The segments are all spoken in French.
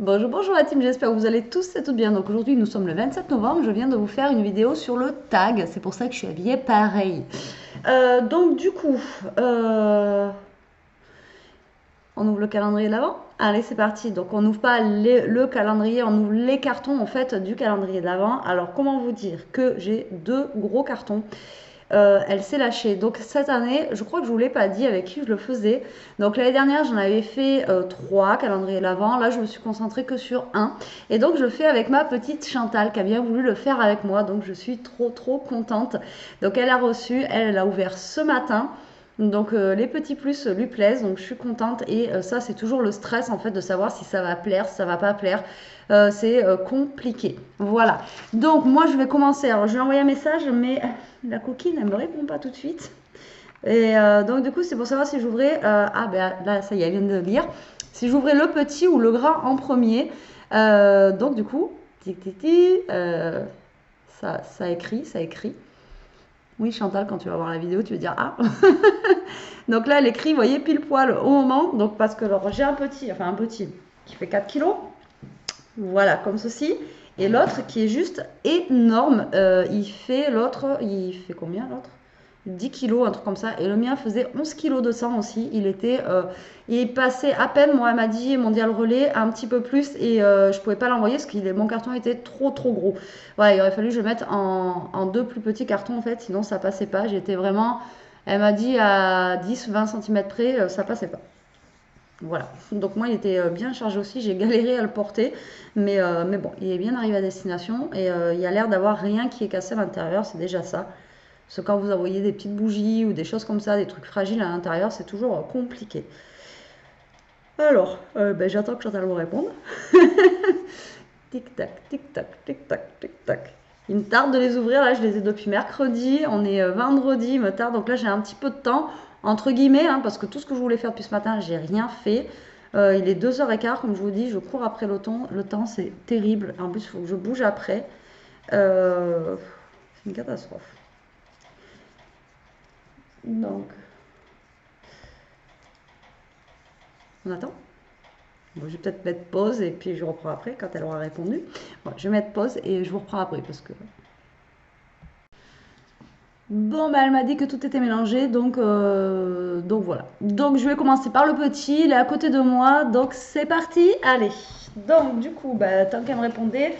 Bonjour, bonjour la team, j'espère que vous allez tous et toutes bien. Donc aujourd'hui nous sommes le 27 novembre, je viens de vous faire une vidéo sur le tag, c'est pour ça que je suis habillée pareil. Donc du coup, on ouvre le calendrier de l'avant. Allez c'est parti, donc on n'ouvre pas le calendrier, on ouvre les cartons en fait du calendrier de l'avant. Alors comment vous dire que j'ai deux gros cartons. Elle s'est lâchée. Donc cette année, je crois que je vous l'ai pas dit avec qui je le faisais. Donc l'année dernière, j'en avais fait 3 calendriers l'avant. Là, je me suis concentrée que sur un. Et donc je le fais avec ma petite Chantal qui a bien voulu le faire avec moi. Donc je suis trop contente. Donc elle a reçu, elle a ouvert ce matin. Donc les petits plus lui plaisent, donc je suis contente et ça c'est toujours le stress en fait de savoir si ça va plaire, si ça va pas plaire. C'est compliqué. Voilà. Donc moi je vais commencer. Alors je lui ai envoyé un message mais la coquine elle me répond pas tout de suite. Et donc du coup c'est pour savoir si j'ouvrais ah ben là ça y est elle vient de lire. Si j'ouvrais le petit ou le gras en premier. Donc du coup tic tic tic, ça écrit ça écrit. Oui Chantal quand tu vas voir la vidéo tu vas dire ah. Donc là elle écrit vous voyez pile poil au moment donc parce que alors j'ai un petit enfin un petit qui fait 4 kilos. Voilà, comme ceci. Et l'autre qui est juste énorme, il fait combien l'autre? 10 kilos, un truc comme ça. Et le mien faisait 11 kilos de sang aussi. Il passait à peine, moi elle m'a dit mondial relais, un petit peu plus. Et je pouvais pas l'envoyer parce que mon carton était trop gros. Voilà, il aurait fallu que je le mette en deux plus petits cartons en fait, sinon ça passait pas. J'étais vraiment, elle m'a dit à 10-20 cm près, ça passait pas. Voilà. Donc moi, il était bien chargé aussi. J'ai galéré à le porter. Mais bon, il est bien arrivé à destination. Et il y a l'air d'avoir rien qui est cassé à l'intérieur. C'est déjà ça. Parce que quand vous envoyez des petites bougies ou des choses comme ça, des trucs fragiles à l'intérieur, c'est toujours compliqué. Alors, ben, j'attends que Chantal me réponde. Tic-tac, tic-tac, tic-tac, tic-tac. Il me tarde de les ouvrir. Là, je les ai depuis mercredi. On est vendredi. Il me tarde. Donc là, j'ai un petit peu de temps. Entre guillemets, hein, parce que tout ce que je voulais faire depuis ce matin, j'ai rien fait. Il est 2h15, comme je vous dis. Je cours après le temps. Le temps, c'est terrible. En plus, il faut que je bouge après. C'est une catastrophe. Donc, on attend. Bon, je vais peut-être mettre pause et puis je reprends après quand elle aura répondu. Bon, je vais mettre pause et je vous reprends après parce que bon, bah, elle m'a dit que tout était mélangé, donc voilà. Donc je vais commencer par le petit, il est à côté de moi, donc c'est parti, allez. Donc du coup, bah, tant qu'elle me répondait,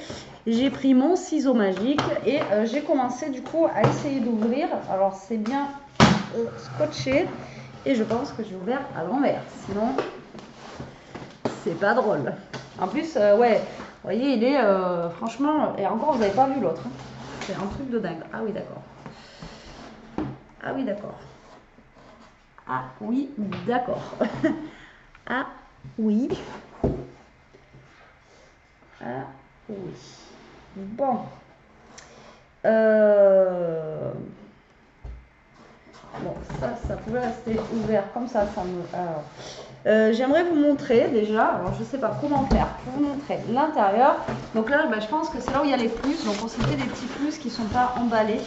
j'ai pris mon ciseau magique et j'ai commencé du coup à essayer d'ouvrir. Alors c'est bien scotché et je pense que j'ai ouvert à l'envers, sinon c'est pas drôle. En plus, ouais, vous voyez, il est franchement, et encore vous n'avez pas vu l'autre, hein. C'est un truc de dingue. Ah oui, d'accord. Ah oui, d'accord. Ah oui, d'accord. Ah oui. Ah oui. Bon. Euh, Bon, ça pouvait rester ouvert comme ça me. Alors, j'aimerais vous montrer déjà. Alors, je sais pas comment faire pour vous montrer l'intérieur. Donc là, bah, je pense que c'est là où il y a les plus. Donc, on s'est fait des petits plus qui sont pas emballés.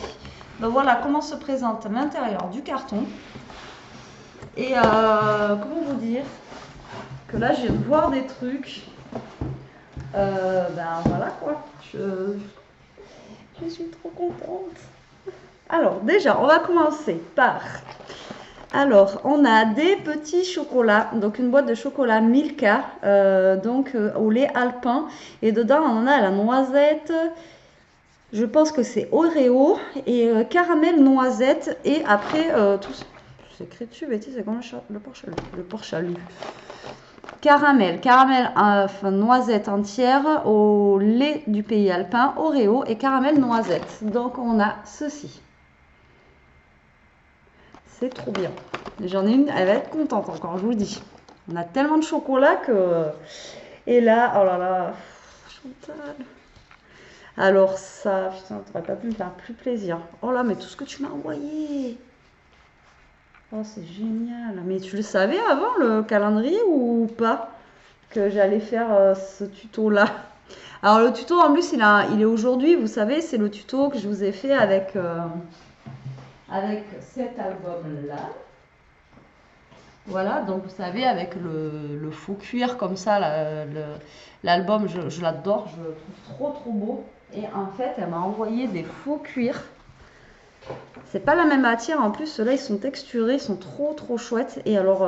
Donc voilà comment se présente l'intérieur du carton. Et comment vous dire que là, je viens de voir des trucs. Ben voilà quoi. Je suis trop contente. Alors déjà, on va commencer par... Alors, on a des petits chocolats, donc une boîte de chocolat Milka, au lait alpin. Et dedans, on en a la noisette, je pense que c'est Oreo, et caramel noisette. Et après, tout... C'est écrit dessus, bêtise, c'est comme le port-chalut. Caramel, enfin, noisette entière au lait du pays alpin, Oreo et caramel noisette. Donc on a ceci. C'est trop bien. J'en ai une, elle va être contente encore, je vous le dis. On a tellement de chocolat que... Et là, oh là là, Chantal. Alors ça, putain, t'aurais pas pu me faire plus plaisir. Oh là, mais tout ce que tu m'as envoyé. Oh, c'est génial. Mais tu le savais avant le calendrier ou pas? Que j'allais faire ce tuto-là. Alors le tuto en plus il est aujourd'hui, vous savez, c'est le tuto que je vous ai fait avec cet album-là. Voilà, donc vous savez, avec le faux cuir comme ça, l'album, je l'adore, je le trouve trop beau. Et en fait, elle m'a envoyé des faux cuirs. C'est pas la même matière, en plus, ceux-là, ils sont texturés, ils sont trop chouettes. Et alors,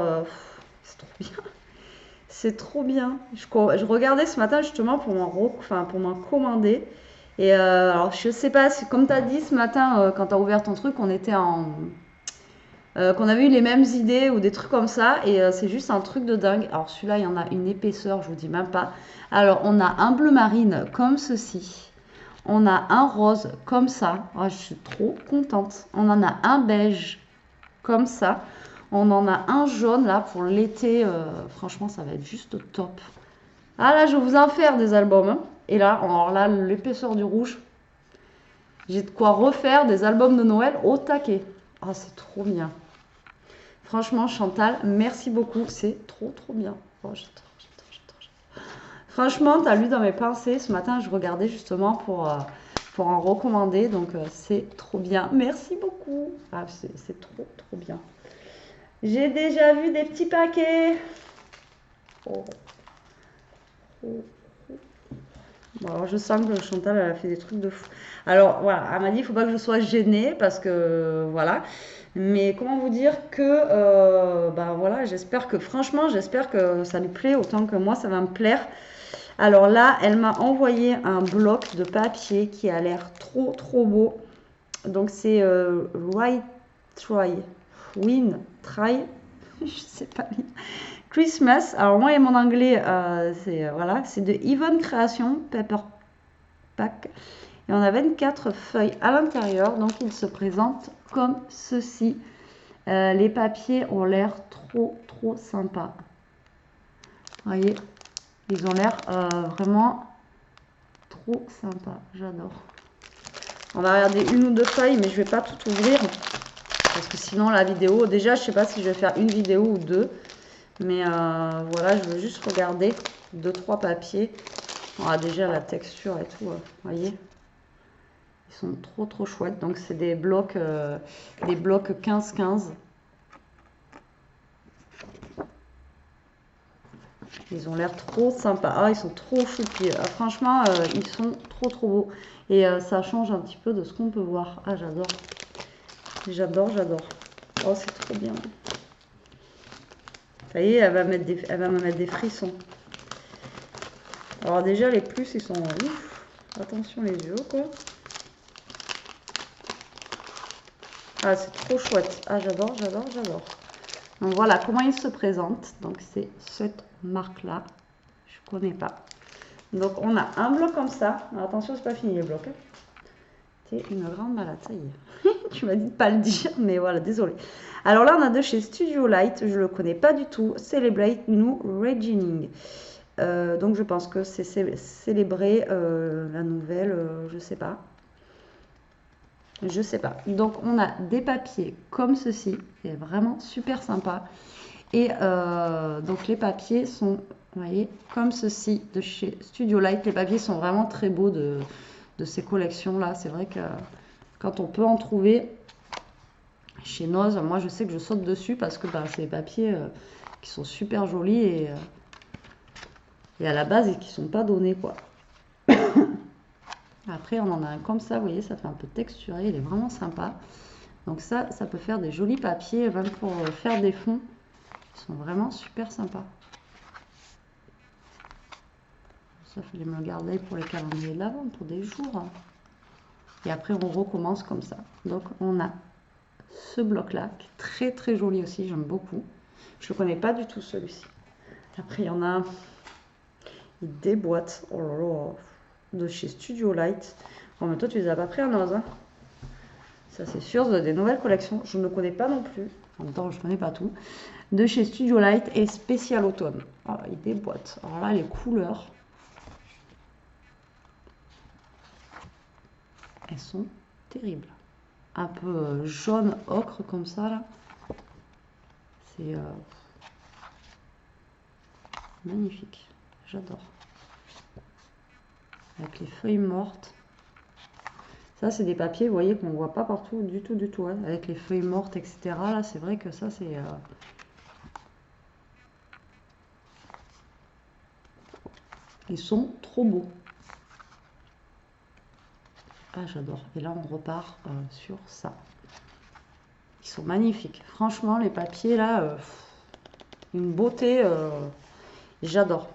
c'est trop bien. C'est trop bien. Je regardais ce matin justement pour m'en commander. Et alors, je sais pas, si, comme tu as dit ce matin, quand tu as ouvert ton truc, qu'on avait eu les mêmes idées ou des trucs comme ça. Et c'est juste un truc de dingue. Alors, celui-là, il y en a une épaisseur, je vous dis même pas. Alors, on a un bleu marine comme ceci. On a un rose comme ça. Oh, je suis trop contente. On en a un beige comme ça. On en a un jaune là pour l'été. Franchement, ça va être juste top. Ah là, je vais vous en faire des albums, hein. Et là, alors là, l'épaisseur du rouge, j'ai de quoi refaire des albums de Noël au taquet. Ah, c'est trop bien. Franchement, Chantal, merci beaucoup. C'est trop bien. Oh, j'adore. Franchement, tu as lu dans mes pensées. Ce matin, je regardais justement pour en recommander. Donc, c'est trop bien. Merci beaucoup. Ah, c'est trop bien. J'ai déjà vu des petits paquets. Oh. Bon, alors je sens que Chantal elle a fait des trucs de fou. Alors voilà, elle m'a dit il faut pas que je sois gênée parce que voilà. Mais comment vous dire que ben voilà, j'espère que ça lui plaît autant que moi ça va me plaire. Alors là, elle m'a envoyé un bloc de papier qui a l'air trop beau. Donc c'est Right Try, Win Try, je sais pas lire. Christmas. Alors moi et mon anglais, voilà, c'est de Yvonne Création Paper Pack. Et on a 24 feuilles à l'intérieur, donc il se présente comme ceci. Les papiers ont l'air trop sympas. Vous voyez, ils ont l'air vraiment trop sympas. J'adore. On va regarder une ou deux feuilles, mais je vais pas tout ouvrir parce que sinon la vidéo, déjà je sais pas si je vais faire une vidéo ou deux. Mais voilà, je veux juste regarder 2-3 papiers. On a déjà la texture et tout, vous voyez. Ils sont trop chouettes. Donc c'est des blocs 15-15. Ils ont l'air trop sympas. Ah, ils sont trop choupis. Ah, franchement, ils sont trop beaux. Et ça change un petit peu de ce qu'on peut voir. Ah, j'adore. J'adore. Oh, c'est trop bien. Ça y est, elle va me mettre des frissons. Alors déjà, les plus, ils sont ouf. Attention les yeux, quoi. Ah, c'est trop chouette. Ah, j'adore. Donc voilà comment il se présente. Donc c'est cette marque-là. Je connais pas. Donc on a un bloc comme ça. Alors, attention, c'est pas fini les blocs. T'es une grande malade, ça y est. Tu m'as dit de pas le dire, mais voilà, désolé. Alors là, on a de chez Studio Light. Je le connais pas du tout. Celebrate New Regining. Donc je pense que c'est célébrer la nouvelle, je sais pas. Donc on a des papiers comme ceci, c'est vraiment super sympa. Et donc les papiers sont, vous voyez, comme ceci de chez Studio Light. Les papiers sont vraiment très beaux de ces collections-là. C'est vrai que quand on peut en trouver chez Noz, moi je sais que je saute dessus parce que c'est des papiers qui sont super jolis et à la base qui sont pas donnés quoi. Après on en a un comme ça, vous voyez, ça fait un peu texturé, il est vraiment sympa. Donc ça peut faire des jolis papiers, même pour faire des fonds. Ils sont vraiment super sympas. Ça, il fallait me le garder pour les calendriers de l'Avent, pour des jours. Et après, on recommence comme ça. Donc, on a ce bloc-là, qui est très joli aussi, j'aime beaucoup. Je ne le connais pas du tout, celui-ci. Après, il y en a des boîtes, oh là là, de chez Studio Light. Bon, mais toi, tu les as pas pris à Noz, hein. Ça, c'est sûr, des nouvelles collections. Je ne connais pas non plus. En même temps, je ne connais pas tout. De chez Studio Light et Spécial Automne. Oh, il y a des boîtes. Alors là, les couleurs, elles sont terribles. Un peu jaune ocre comme ça, là. C'est magnifique. J'adore. Avec les feuilles mortes. Ça, c'est des papiers, vous voyez, qu'on ne voit pas partout du tout. Hein. Avec les feuilles mortes, etc. Là, c'est vrai que ça, c'est Ils sont trop beaux. Ah, j'adore. Et là, on repart sur ça. Ils sont magnifiques. Franchement, les papiers, là, une beauté. J'adore.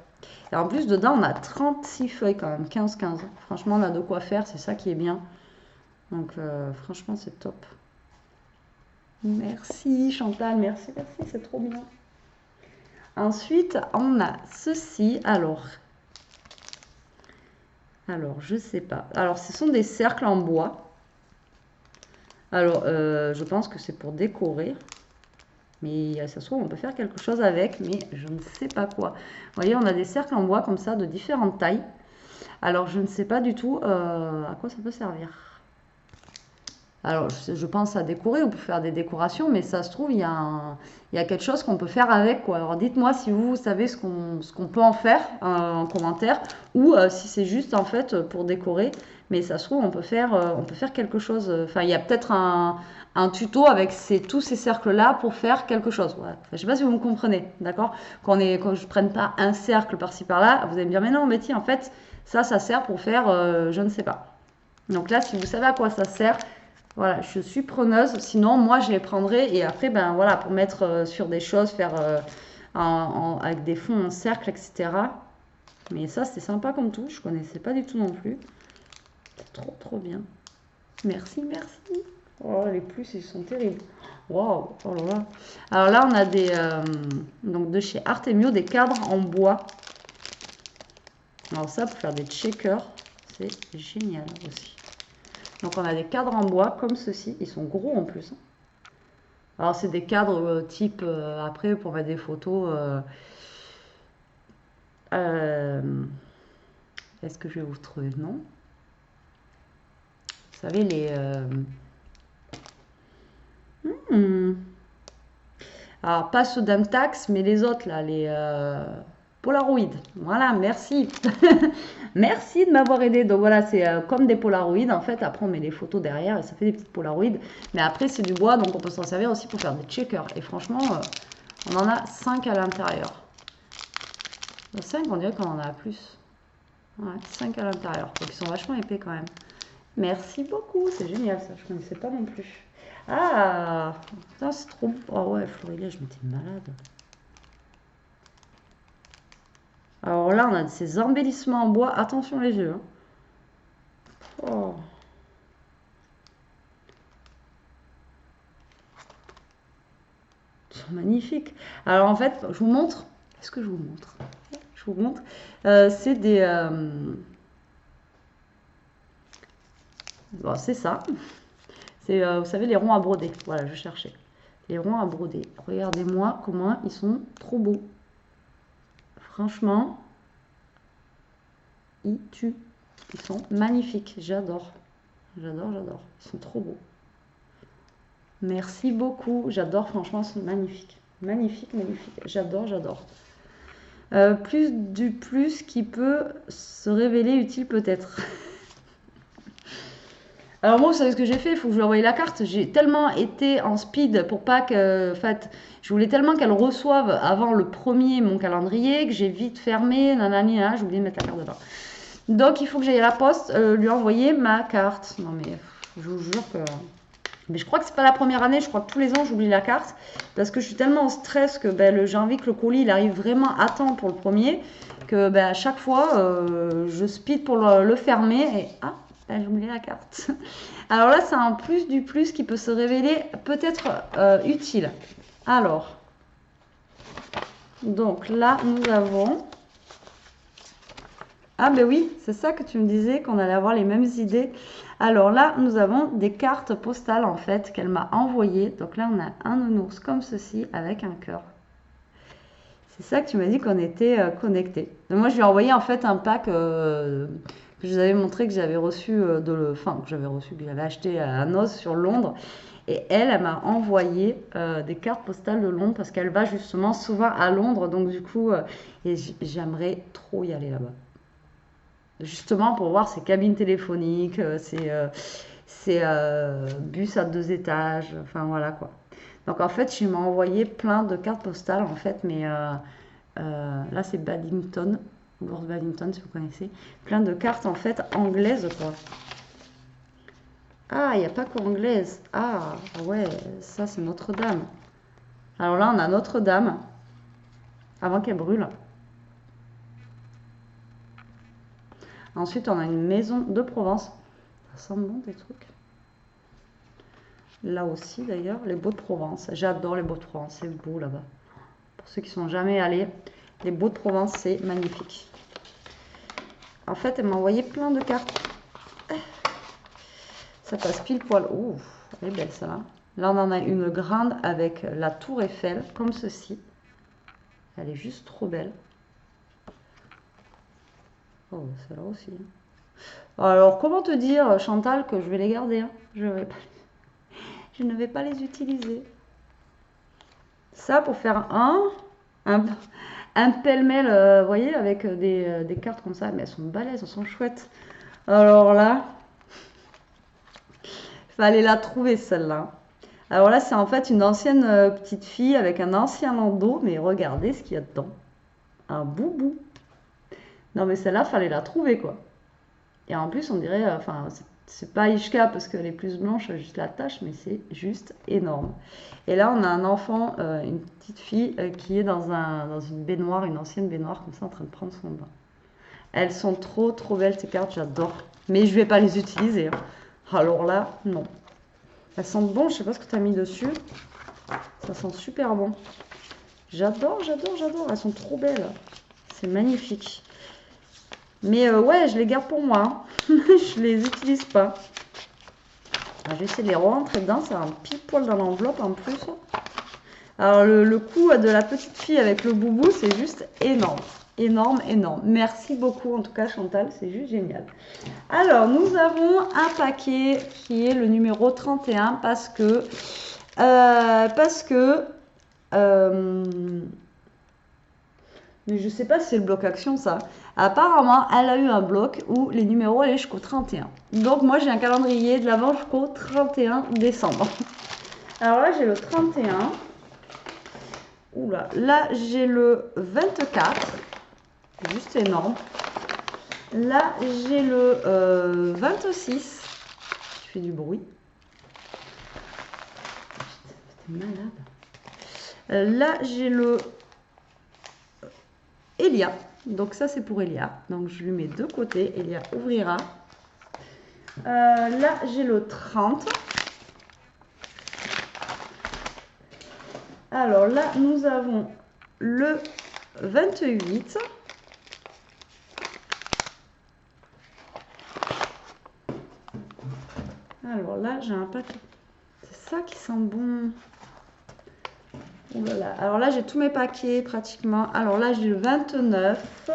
Et en plus, dedans, on a 36 feuilles quand même. 15-15. Franchement, on a de quoi faire. C'est ça qui est bien. Donc, franchement, c'est top. Merci, Chantal. Merci, merci. C'est trop bien. Ensuite, on a ceci. Alors, je sais pas. Alors, ce sont des cercles en bois. Alors, je pense que c'est pour décorer. Mais ça se trouve, on peut faire quelque chose avec, mais je ne sais pas quoi. Vous voyez, on a des cercles en bois comme ça, de différentes tailles. Alors, je ne sais pas du tout à quoi ça peut servir. Alors, je pense à décorer, on peut faire des décorations, mais ça se trouve, il y a quelque chose qu'on peut faire avec, quoi. Alors, dites-moi si vous savez ce qu'on peut en faire en commentaire, ou si c'est juste, en fait, pour décorer. Mais ça se trouve, on peut faire quelque chose. Enfin, il y a peut-être un tuto avec tous ces cercles-là pour faire quelque chose. Ouais. Enfin, je ne sais pas si vous me comprenez, d'accord? Quand je ne prenne pas un cercle par-ci, par-là, vous allez me dire, mais non, Betty, en fait, ça sert pour faire, je ne sais pas. Donc là, si vous savez à quoi ça sert, voilà, je suis preneuse. Sinon, moi, je les prendrai et après, ben voilà, pour mettre sur des choses, faire avec des fonds en cercle, etc. Mais ça, c'était sympa comme tout. Je connaissais pas du tout non plus. C'est trop, trop bien. Merci, merci. Oh, les plus, ils sont terribles. Waouh, oh là là. Alors là, on a donc de chez Artemio, des cadres en bois. Alors ça, pour faire des checkers, c'est génial aussi. Donc on a des cadres en bois comme ceci. Ils sont gros en plus. Alors c'est des cadres type, après pour mettre des photos. Est-ce que je vais vous trouver? Non. Vous savez, alors pas ceux d'Amtax, mais les autres là, les Polaroid. Voilà, merci. Merci de m'avoir aidé. Donc voilà, c'est comme des Polaroid. En fait, après on met les photos derrière et ça fait des petites Polaroid. Mais après c'est du bois, donc on peut s'en servir aussi pour faire des checkers. Et franchement, on en a 5 à l'intérieur. 5, on dirait qu'on en a plus. Ouais, 5 à l'intérieur. Donc ils sont vachement épais quand même. Merci beaucoup, c'est génial ça, je ne connaissais pas non plus. Ah, putain, c'est trop beau. Oh ouais, Florilège, je m'étais malade. Alors là, on a ces embellissements en bois. Attention les yeux. Hein. Oh. Ils sont magnifiques. Alors en fait, je vous montre. Est-ce que je vous montre? Je vous montre. C'est des... Bon, c'est ça. C'est, vous savez, les ronds à broder. Voilà, je cherchais. Les ronds à broder. Regardez-moi comment ils sont trop beaux. Franchement, ils tuent. Ils sont magnifiques. J'adore. J'adore, j'adore. Ils sont trop beaux. Merci beaucoup. J'adore, franchement, ils sont magnifiques. Magnifique, magnifique. J'adore, j'adore. Plus du plus qui peut se révéler utile peut-être. Alors moi, vous savez ce que j'ai fait? Il faut que je lui envoie la carte. J'ai tellement été en speed pour pas que... En fait, je voulais tellement qu'elle reçoive avant le premier mon calendrier que j'ai vite fermé. Nanani, j'ai oublié de mettre la carte dedans. Donc il faut que j'aille à la poste lui envoyer ma carte. Non mais je vous jure que... Mais je crois que c'est pas la première année. Je crois que tous les ans, j'oublie la carte. Parce que je suis tellement en stress que j'ai envie que le colis il arrive vraiment à temps pour le premier. Que à chaque fois, je speed pour le fermer. Et j'ai oublié la carte. Alors là, c'est un plus du plus qui peut se révéler peut-être utile. Alors, donc là, nous avons... Ah ben oui, c'est ça que tu me disais, qu'on allait avoir les mêmes idées. Alors là, nous avons des cartes postales en fait qu'elle m'a envoyées. Donc là, on a un nounours comme ceci avec un cœur. C'est ça que tu m'as dit qu'on était connectés. Moi, je lui ai envoyé en fait un pack que je vous avais montré que j'avais reçu que j'avais acheté à Nos sur Londres. Et elle m'a envoyé des cartes postales de Londres parce qu'elle va justement souvent à Londres. Donc du coup, j'aimerais trop y aller là-bas. Justement pour voir ces cabines téléphoniques, ces bus à 2 étages, enfin voilà quoi. Donc en fait, je m'ai envoyé plein de cartes postales en fait, mais là c'est Paddington. Lord Babington, si vous connaissez. Plein de cartes, en fait, anglaises, quoi. Ah, il n'y a pas qu'anglaise. Ah, ouais, ça, c'est Notre-Dame. Alors là, on a Notre-Dame, avant qu'elle brûle. Ensuite, on a une maison de Provence. Ça sent bon, des trucs. Là aussi, d'ailleurs, les Baux de Provence. J'adore les Baux de Provence, c'est beau là-bas. Pour ceux qui ne sont jamais allés, les Baux de Provence, c'est magnifique. En fait, elle m'a envoyé plein de cartes. Ça passe pile poil. Ouh, elle est belle celle-là. Là, on en a une grande avec la tour Eiffel, comme ceci. Elle est juste trop belle. Oh, celle-là aussi. Alors, comment te dire, Chantal, que je vais les garder, hein. Je ne vais pas les utiliser. Ça, pour faire un pêle-mêle, vous voyez, avec des cartes comme ça. Mais elles sont balèzes, elles sont chouettes. Alors là, il fallait la trouver, celle-là. Alors là, c'est en fait une ancienne petite fille avec un ancien landau. Mais regardez ce qu'il y a dedans. Un boubou. Non, mais celle-là, fallait la trouver, quoi. Et en plus, on dirait, enfin, c'est pas Ishka parce qu'elle est plus blanche, juste la tache, mais c'est juste énorme. Et là, on a un enfant, une petite fille qui est dans une baignoire, une ancienne baignoire, comme ça, en train de prendre son bain. Elles sont trop, trop belles, ces cartes, j'adore. Mais je vais pas les utiliser, hein. Alors là, non. Elles sentent bon, je sais pas ce que tu as mis dessus. Ça sent super bon. J'adore, j'adore, j'adore. Elles sont trop belles. C'est magnifique. Mais ouais, je les garde pour moi, hein. Je les utilise pas. Alors, je vais essayer de les rentrer dedans. Ça va un pile poil dans l'enveloppe en plus. Alors le coup de la petite fille avec le boubou, c'est juste énorme. Énorme, énorme. Merci beaucoup en tout cas Chantal, c'est juste génial. Alors nous avons un paquet qui est le numéro 31 parce que mais je sais pas si c'est le bloc action ça. Apparemment, elle a eu un bloc où les numéros allaient jusqu'au 31. Donc moi j'ai un calendrier de l'avant jusqu'au 31 décembre. Alors là j'ai le 31. Oula, là j'ai le 24. Juste énorme. Là j'ai le 26. Qui fait du bruit. Putain, malade. Là j'ai le Elia. Donc ça c'est pour Elia. Donc je lui mets de côté. Elia ouvrira. Là j'ai le 30. Alors là nous avons le 28. Alors là j'ai un paquet. C'est ça qui sent bon. Oh là là. Alors là, j'ai tous mes paquets pratiquement. Alors là, j'ai le 29.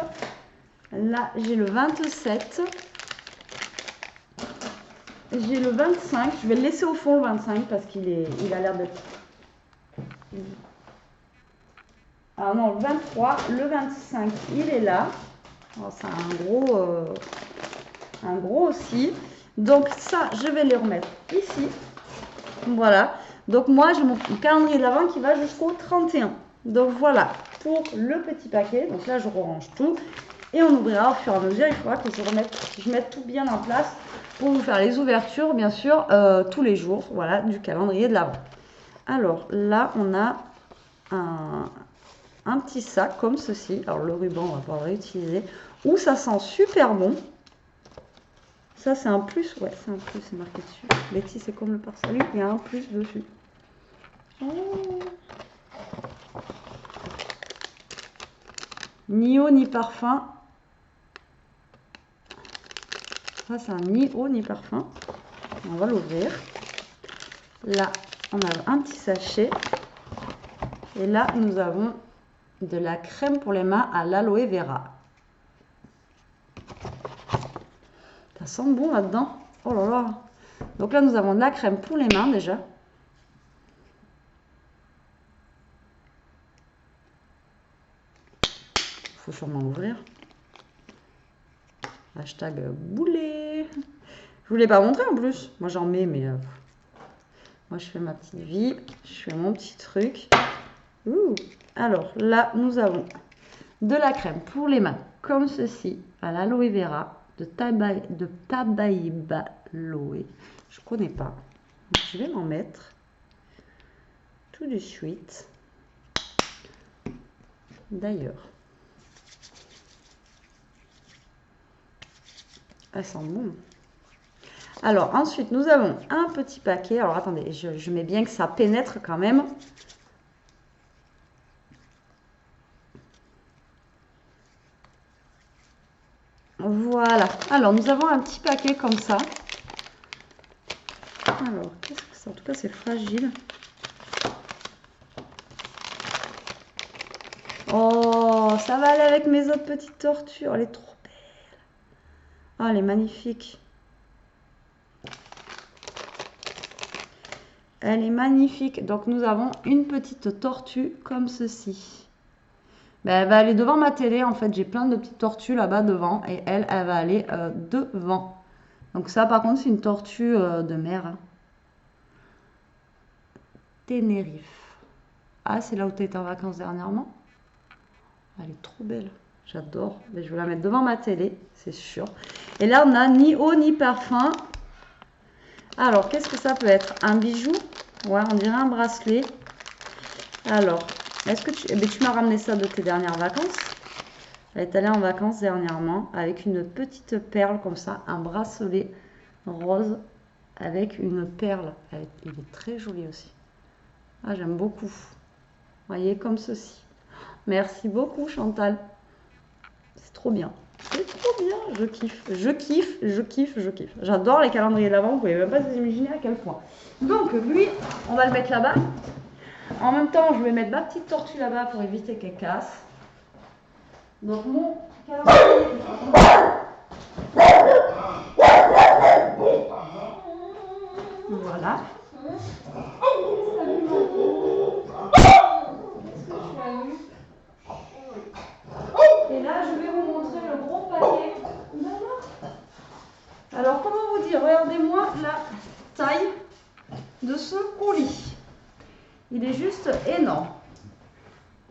Là, j'ai le 27. J'ai le 25. Je vais le laisser au fond, le 25, parce il a l'air d'être... Ah non, le 23. Le 25, il est là. Oh, c'est un gros aussi. Donc ça, je vais les remettre ici. Voilà. Donc moi, j'ai mon calendrier de l'Avent qui va jusqu'au 31. Donc voilà pour le petit paquet. Donc là, je range tout. Et on ouvrira au fur et à mesure. Il faudra que je mette tout bien en place pour vous faire les ouvertures, bien sûr, tous les jours. Voilà, du calendrier de l'Avent. Alors là, on a un petit sac comme ceci. Alors le ruban, on va pouvoir le réutiliser. Où ça sent super bon. Ça, c'est un plus. Ouais, c'est un plus, c'est marqué dessus. Letty, c'est comme le pare-salut. Il y a un plus dessus. Oh. Ni eau ni parfum. Ça, c'est un ni eau ni parfum. On va l'ouvrir. Là, on a un petit sachet. Et là, nous avons de la crème pour les mains à l'aloe vera. Ça sent bon là-dedans. Oh là là. Donc là, nous avons de la crème pour les mains déjà. Il faut sûrement l'ouvrir. Hashtag boulet. Je vous l'ai pas montré en plus. Moi j'en mets, mais moi je fais ma petite vie. Je fais mon petit truc. Ouh. Alors là, nous avons de la crème pour les mains comme ceci, à l'aloe vera de Tabaïba Loé. Je connais pas. Je vais m'en mettre tout de suite. D'ailleurs, elle sent bon. Alors ensuite, nous avons un petit paquet. Alors attendez, je mets bien que ça pénètre quand même. Voilà. Alors nous avons un petit paquet comme ça. Alors, qu'est-ce que c'est? En tout cas, c'est fragile. Oh, ça va aller avec mes autres petites tortues. Oh, elle est trop belle. Oh, elle est magnifique. Elle est magnifique. Donc, nous avons une petite tortue comme ceci. Ben, elle va aller devant ma télé. En fait, j'ai plein de petites tortues là-bas devant. Et elle va aller devant. Donc ça, par contre, c'est une tortue de mer. Hein. Tenerife. Ah, c'est là où tu étais en vacances dernièrement? Elle est trop belle. J'adore. Mais je vais la mettre devant ma télé, c'est sûr. Et là, on n'a ni eau ni parfum. Alors, qu'est-ce que ça peut être? Un bijou? Ouais, on dirait un bracelet. Alors, est-ce que tu m'as ramené ça de tes dernières vacances? Elle est allée en vacances dernièrement avec une petite perle comme ça, un bracelet rose avec une perle. Il est très joli aussi. Ah, j'aime beaucoup. Vous voyez, comme ceci. Merci beaucoup, Chantal. C'est trop bien. C'est trop bien. Je kiffe. Je kiffe. Je kiffe. Je kiffe. J'adore les calendriers de l'Avent. Vous pouvez même pas vous imaginer à quel point. Donc, lui, on va le mettre là-bas. En même temps, je vais mettre ma petite tortue là-bas pour éviter qu'elle casse. Donc, mon calendrier. Voilà. Et là, je vais vous montrer le gros paquet. Alors, comment vous dire? Regardez-moi la taille de ce colis. Il est juste énorme.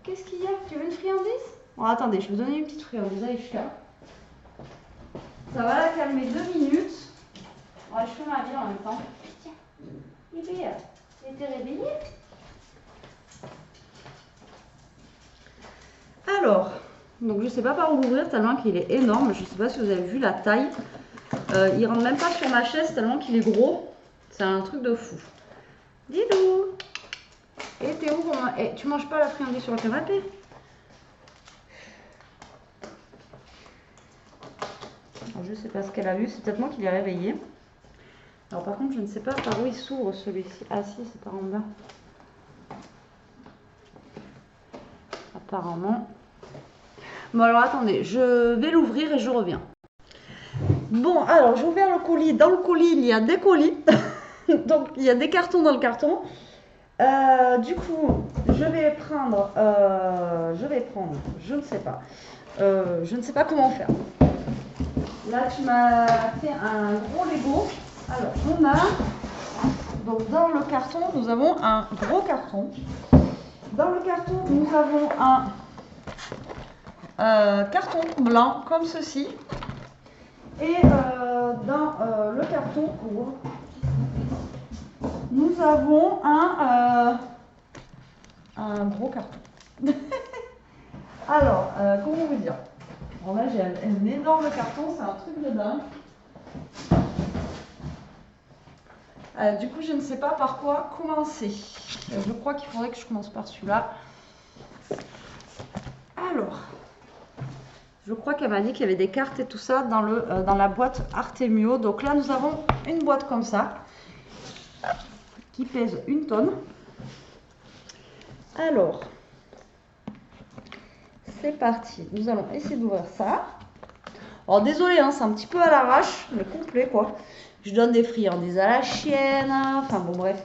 Qu'est-ce qu'il y a? Tu veux une friandise? Bon, attendez, je vais vous donner une petite friandise. Allez, je Ça va la calmer 2 minutes. Ouais, je fais ma vie en même temps. Tiens, il était réveillé. Alors, donc je ne sais pas par où l'ouvrir tellement qu'il est énorme. Je ne sais pas si vous avez vu la taille. Il rentre même pas sur ma chaise tellement qu'il est gros. C'est un truc de fou. Didou. Et t'es où? Tu manges pas la friandise sur le canapé? Alors, je sais pas ce qu'elle a vu. C'est peut-être moi qui l'ai réveillé. Alors par contre, je ne sais pas par où il s'ouvre celui-ci. Ah si, c'est par en bas. Apparemment. Bon alors attendez, je vais l'ouvrir et je reviens. Bon, alors j'ai ouvert le colis. Dans le colis, il y a des colis. Donc il y a des cartons dans le carton. Du coup, je vais prendre, je ne sais pas. Je ne sais pas comment faire. Là, tu m'as fait un gros Lego. Alors, on a, donc dans le carton, nous avons un gros carton. Dans le carton, nous avons un carton blanc comme ceci. Et dans le carton, nous avons un gros carton. Alors, comment vous dire? Bon, là, j'ai un énorme carton, c'est un truc de dingue. Du coup, je ne sais pas par quoi commencer. Je crois qu'il faudrait que je commence par celui-là. Alors, je crois qu'elle m'a dit qu'il y avait des cartes et tout ça dans la boîte Artemio. Donc là, nous avons une boîte comme ça qui pèse 1 tonne. Alors, c'est parti. Nous allons essayer d'ouvrir ça. Alors, désolé, hein, c'est un petit peu à l'arrache, mais complet, quoi. Je donne des friandises à la chienne. Enfin, bon, bref.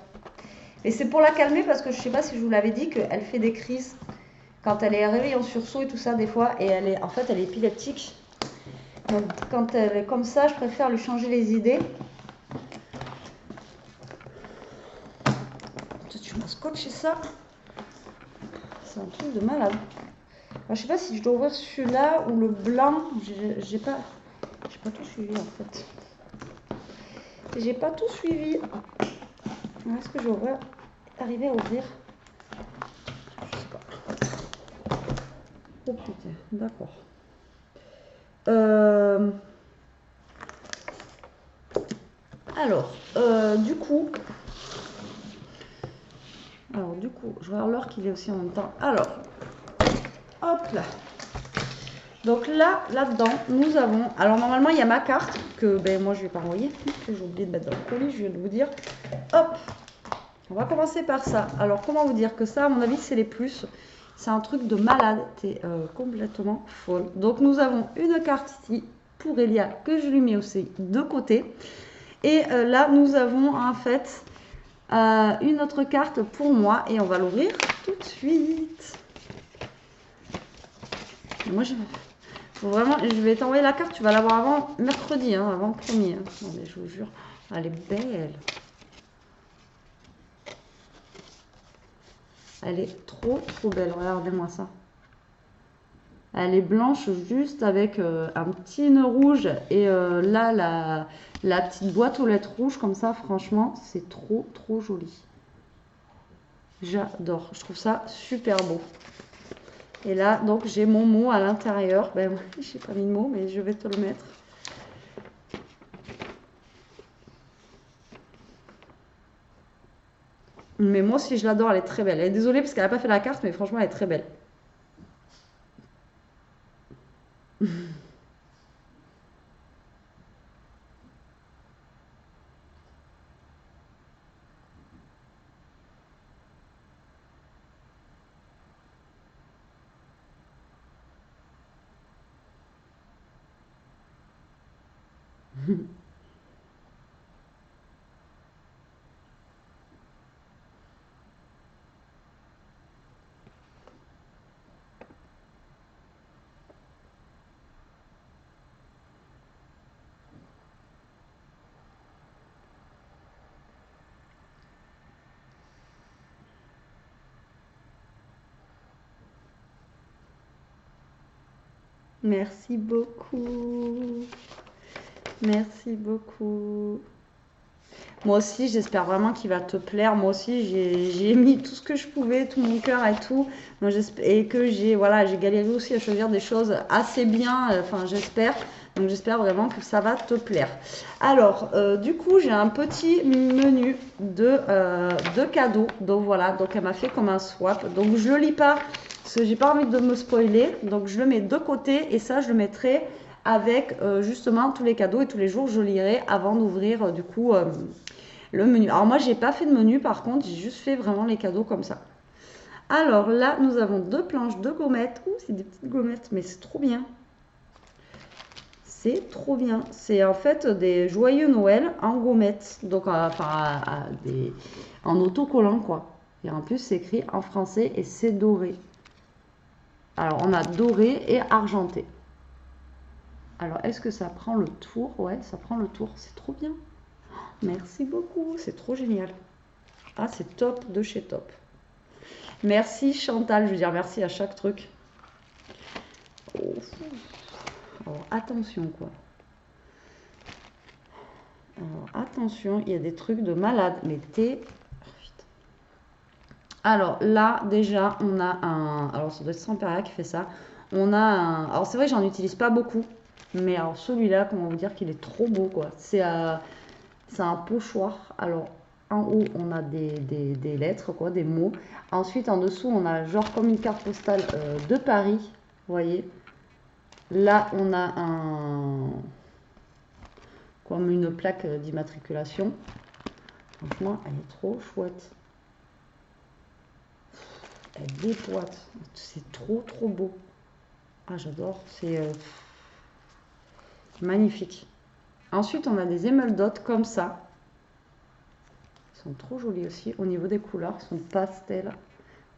Et c'est pour la calmer parce que je ne sais pas si je vous l'avais dit qu'elle fait des crises quand elle est réveillée en sursaut et tout ça, des fois. Et en fait, elle est épileptique. Donc, quand elle est comme ça, je préfère lui changer les idées. Tu m'as scotché ça. C'est un truc de malade. Alors, je sais pas si je dois ouvrir celui-là ou le blanc. J'ai pas tout suivi en fait. J'ai pas tout suivi. Est-ce que je vais arriver à ouvrir? Je sais pas. Oh putain, d'accord. Alors, du coup, je regarde l'heure qu'il est aussi en même temps. Alors, hop là. Donc là-dedans, nous avons... Alors normalement, il y a ma carte que moi, je vais pas envoyer. J'ai oublié de mettre dans le colis, je viens de vous dire. Hop, on va commencer par ça. Alors, comment vous dire que ça, à mon avis, c'est les plus. C'est un truc de malade. T'es complètement folle. Donc, nous avons une carte ici pour Elia que je lui mets aussi de côté. Et là, nous avons en fait une autre carte pour moi. Et on va l'ouvrir tout de suite. Moi, vraiment, je vais t'envoyer la carte. Tu vas l'avoir avant mercredi, hein, avant le premier. Hein. Non, mais je vous jure, elle est belle. Elle est trop, trop belle. Regardez-moi ça. Elle est blanche juste avec un petit nœud rouge. Et là, la petite boîte aux lettres rouges comme ça, franchement, c'est trop, trop joli. J'adore. Je trouve ça super beau. Et là, donc, j'ai mon mot à l'intérieur. Ben, j'ai pas mis de mot, mais je vais te le mettre. Mais moi aussi, je l'adore. Elle est très belle. Elle est désolée parce qu'elle n'a pas fait la carte, mais franchement, elle est très belle. Merci beaucoup. Merci beaucoup. Moi aussi, j'espère vraiment qu'il va te plaire. Moi aussi, j'ai mis tout ce que je pouvais, tout mon cœur et tout. Moi, et que j'ai galéré aussi à choisir des choses assez bien. Enfin, j'espère. Donc, j'espère vraiment que ça va te plaire. Alors, du coup, j'ai un petit menu de cadeaux. Donc, voilà. Donc, elle m'a fait comme un swap. Donc, je le lis pas parce que j'ai pas envie de me spoiler. Donc, je le mets de côté et ça, je le mettrai avec justement tous les cadeaux et tous les jours, je lirai avant d'ouvrir du coup le menu. Alors moi, j'ai pas fait de menu, par contre, j'ai juste fait vraiment les cadeaux comme ça. Alors là, nous avons deux planches de gommettes. Ouh, c'est des petites gommettes, mais c'est trop bien. C'est trop bien. C'est en fait des joyeux Noël en gommettes. Donc, en autocollant, quoi. Et en plus, c'est écrit en français et c'est doré. Alors, on a doré et argenté. Alors, est-ce que ça prend le tour? Ouais, ça prend le tour. C'est trop bien. Merci beaucoup. C'est trop génial. Ah, c'est top de chez top. Merci Chantal. Je veux dire merci à chaque truc. Oh. Alors, attention, quoi. Alors, attention, il y a des trucs de malade. Mais t'es... Alors, là, déjà, on a un... Alors, ça doit être Samperia qui fait ça. On a un... Alors, c'est vrai que j'en utilise pas beaucoup. Mais alors, celui-là, comment vous dire qu'il est trop beau, quoi. C'est un pochoir. Alors, en haut, on a des lettres, quoi, des mots. Ensuite, en dessous, on a genre comme une carte postale de Paris. Vous voyez. Là, on a comme une plaque d'immatriculation. Franchement, elle est trop chouette. Elle déboîte. C'est trop, trop beau. Ah, j'adore. C'est magnifique. Ensuite, on a des émeraudes comme ça. Ils sont trop jolis aussi au niveau des couleurs. Ils sont pastel.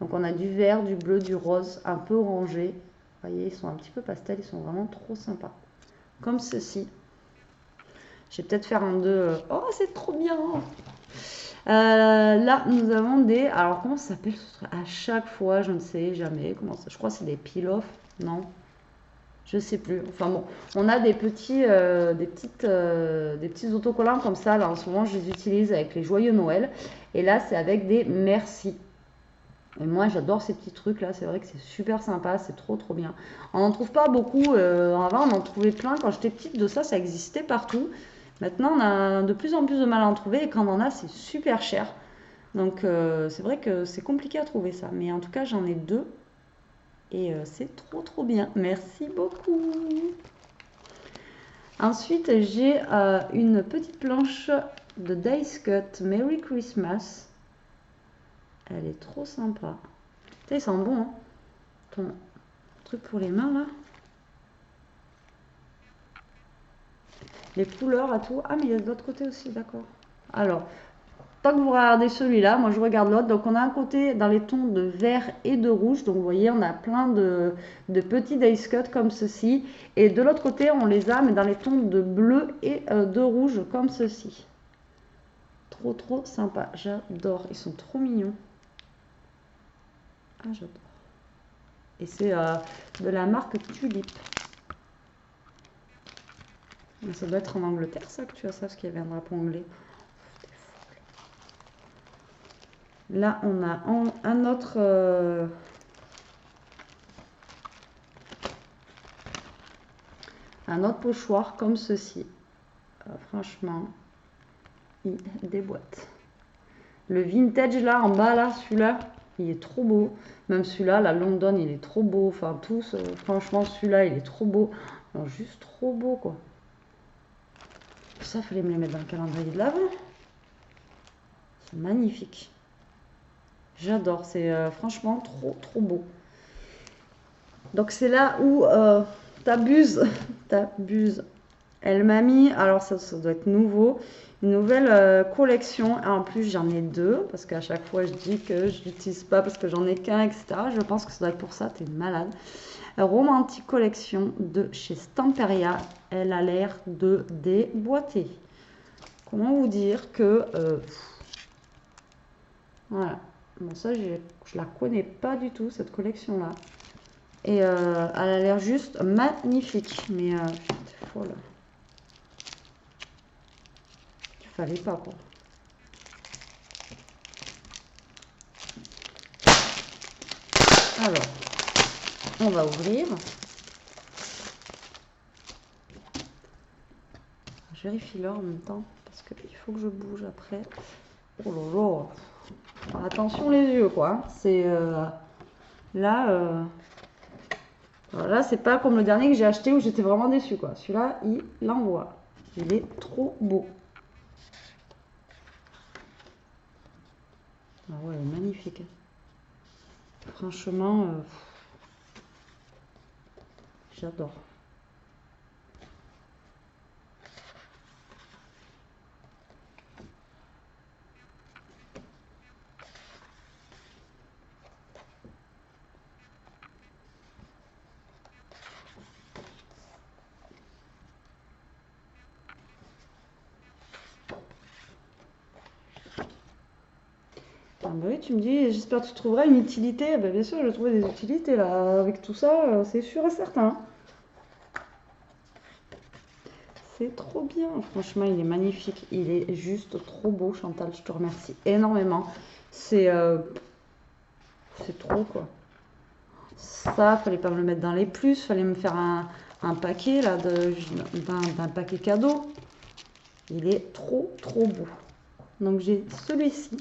Donc, on a du vert, du bleu, du rose, un peu orangé. Vous voyez, ils sont un petit peu pastel. Ils sont vraiment trop sympas. Comme ceci. Je vais peut-être faire un deux. Oh, c'est trop bien! Là, nous avons des... Alors, comment ça s'appelle ce truc? À chaque fois, je ne sais jamais comment ça... Je crois que c'est des peel-off, non? Je sais plus. Enfin bon, on a des petits autocollants comme ça. Là, en ce moment, je les utilise avec les joyeux Noël. Et là, c'est avec des merci. Et moi, j'adore ces petits trucs là. C'est vrai que c'est super sympa. C'est trop, trop bien. On n'en trouve pas beaucoup. Avant, on en trouvait plein. Quand j'étais petite, de ça, ça existait partout. Maintenant, on a de plus en plus de mal à en trouver. Et quand on en a, c'est super cher. Donc, c'est vrai que c'est compliqué à trouver ça. Mais en tout cas, j'en ai deux. Et c'est trop trop bien. Merci beaucoup. Ensuite, j'ai une petite planche de Dice Cut Merry Christmas. Elle est trop sympa. Putain, il sent bon, hein, ton truc pour les mains là. Les couleurs à tout. Ah, mais il y a de l'autre côté aussi, d'accord. Alors, tant que vous regardez celui-là, moi je regarde l'autre. Donc on a un côté dans les tons de vert et de rouge. Donc vous voyez, on a plein de petits dice cut comme ceci. Et de l'autre côté, on les a, mais dans les tons de bleu et de rouge comme ceci. Trop trop sympa. J'adore. Ils sont trop mignons. Ah, j'adore. Et c'est de la marque Tulip. Mais ça doit être en Angleterre ça que tu as ça, parce qu'il y avait un drapeau anglais. Là, on a un autre... un autre pochoir comme ceci. Franchement, il déboîte. Le vintage là, en bas là, celui-là, il est trop beau. Même celui-là, la London, il est trop beau. Enfin, tous, franchement, celui-là, il est trop beau. Alors, juste trop beau, quoi. Ça, il fallait me les mettre dans le calendrier de l'Avent. C'est magnifique. J'adore, c'est franchement trop trop beau. Donc c'est là où t'abuses, t'abuses. Elle m'a mis, alors ça doit être nouveau, une nouvelle collection. En plus j'en ai deux, parce qu'à chaque fois je dis que je l'utilise pas parce que j'en ai qu'un, etc. Je pense que ça doit être pour ça, t'es malade. Romantique collection de chez Stamperia. Elle a l'air de déboîter. Comment vous dire que... voilà. Bon, ça, je la connais pas du tout, cette collection-là. Et elle a l'air juste magnifique. Mais c'est folle. Il fallait pas, quoi. Alors, on va ouvrir. Je vérifie l'heure en même temps, parce qu'il faut que je bouge après. Oh là là. Attention les yeux, quoi. C'est... là... Là, c'est pas comme le dernier que j'ai acheté où j'étais vraiment déçue, quoi. Celui-là, il l'envoie. Il est trop beau. Ah ouais, il est magnifique. Franchement, j'adore. Ah bah oui, tu me dis, j'espère que tu trouveras une utilité. Bah bien sûr, je vais trouver des utilités là. Avec tout ça, c'est sûr et certain. C'est trop bien. Franchement, il est magnifique. Il est juste trop beau, Chantal. Je te remercie énormément. C'est trop quoi. Ça, fallait pas me le mettre dans les plus. Fallait me faire un paquet là d'un paquet cadeau. Il est trop trop beau. Donc j'ai celui-ci.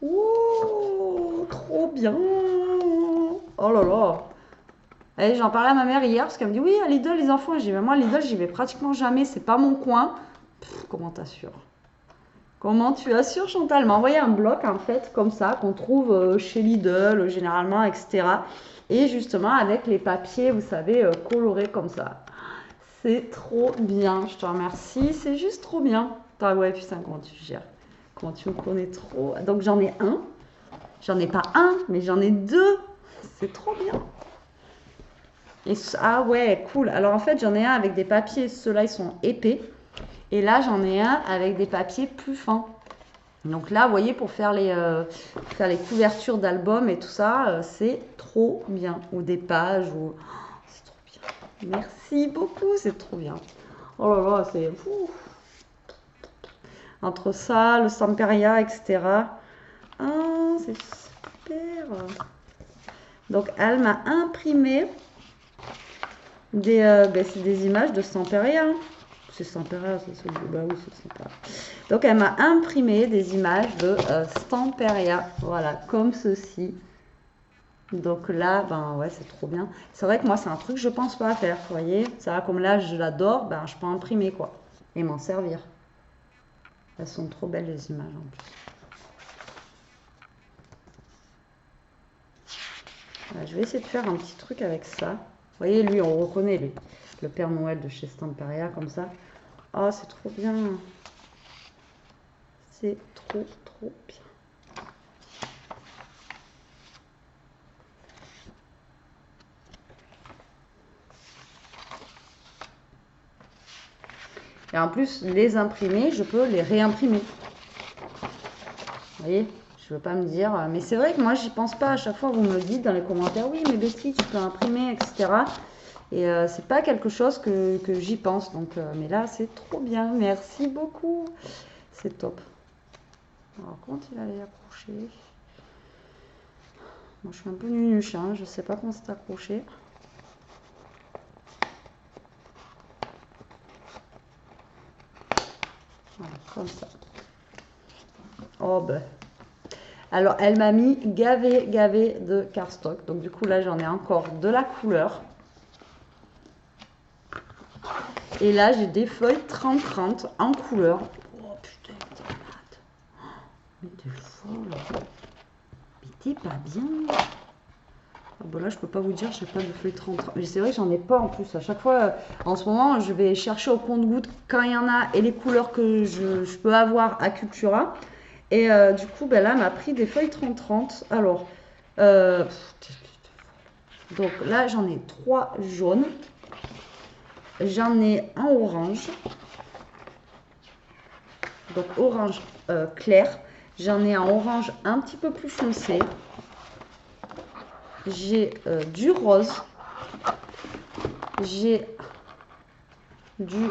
Ouh, trop bien. Oh là là. Et j'en parlais à ma mère hier parce qu'elle me dit oui, à Lidl les enfants. J'ai dit moi Lidl j'y vais pratiquement jamais, c'est pas mon coin. Comment t'assures? Comment tu assures Chantal? Elle m'a envoyé un bloc en fait comme ça qu'on trouve chez Lidl généralement, etc. Et justement avec les papiers, vous savez, colorés comme ça. C'est trop bien, je te remercie, c'est juste trop bien. Ah ouais, putain, comment tu gères? Comment tu me connais trop? Donc j'en ai un. J'en ai pas un, mais j'en ai deux. C'est trop bien. Et, ah ouais, cool. Alors en fait, j'en ai un avec des papiers. Ceux-là, ils sont épais. Et là, j'en ai un avec des papiers plus fins. Donc là, vous voyez, pour faire les couvertures d'albums et tout ça, c'est trop bien. Ou des pages, ou... c'est trop bien. Merci beaucoup, c'est trop bien. Oh là là, c'est... Entre ça, le Samperia, etc. Ah, c'est super. Donc, elle m'a imprimé c'est des images de Samperia. C'est Samperia, c'est bah oui, c'est Samperia. Donc, elle m'a imprimé des images de Stamperia. Voilà, comme ceci. Donc là, ben ouais, c'est trop bien. C'est vrai que moi, c'est un truc que je pense pas à faire. Vous voyez, ça, comme là, je l'adore, ben je peux imprimer quoi. Et m'en servir. Elles sont trop belles les images en plus. Voilà, je vais essayer de faire un petit truc avec ça. Vous voyez, lui, on reconnaît, lui. Le Père Noël de chez Stamperia, comme ça. Oh, c'est trop bien. C'est trop, trop bien. Et en plus, les imprimer, je peux les réimprimer. Vous voyez, je ne veux pas me dire... Mais c'est vrai que moi, j'y pense pas. À chaque fois, vous me le dites dans les commentaires, oui, mais Betty, tu peux imprimer, etc. Et c'est pas quelque chose que j'y pense. Donc, mais là, c'est trop bien. Merci beaucoup. C'est top. Alors, comment il allait accrocher? Moi, je suis un peu nunuche, hein. Je sais pas comment c'est accroché. Voilà, comme ça. Oh, ben... Alors, elle m'a mis gavé de cardstock. Donc, du coup, là, j'en ai encore de la couleur. Et là, j'ai des feuilles 30-30 en couleur. Oh, putain, t'es malade. Mais t'es folle. Mais t'es pas bien. Ah, bon, là, je peux pas vous dire, j'ai pas de feuilles 30-30. Mais c'est vrai que j'en ai pas en plus. À chaque fois, en ce moment, je vais chercher au compte-gouttes quand il y en a et les couleurs que je peux avoir à Cultura. Et du coup, ben là, elle m'a pris des feuilles 30-30. Alors, donc là, j'en ai 3 jaunes. J'en ai un orange. Donc orange clair. J'en ai un orange un petit peu plus foncé. J'ai du rose. J'ai du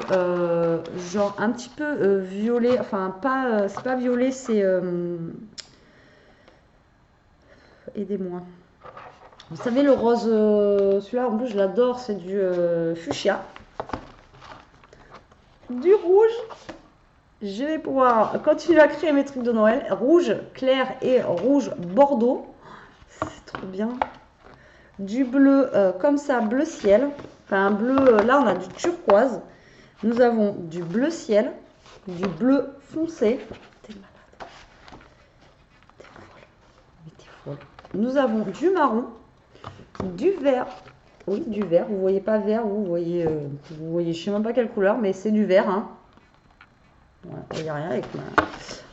genre un petit peu violet. Enfin, pas, c'est pas violet, c'est... aidez-moi. Vous savez, le rose, celui-là, en plus, je l'adore, c'est du fuchsia. Du rouge. Je vais pouvoir continuer à créer mes trucs de Noël. Rouge clair et rouge bordeaux. C'est trop bien. Du bleu comme ça, bleu ciel. Enfin, un bleu, là, on a du turquoise. Nous avons du bleu ciel, du bleu foncé. T'es malade. T'es folle. Mais t'es folle. Nous avons du marron, du vert. Oui, du vert. Vous voyez pas vert, vous voyez, je sais même pas quelle couleur, mais c'est du vert. Hein. Voilà, il n'y a rien avec ma...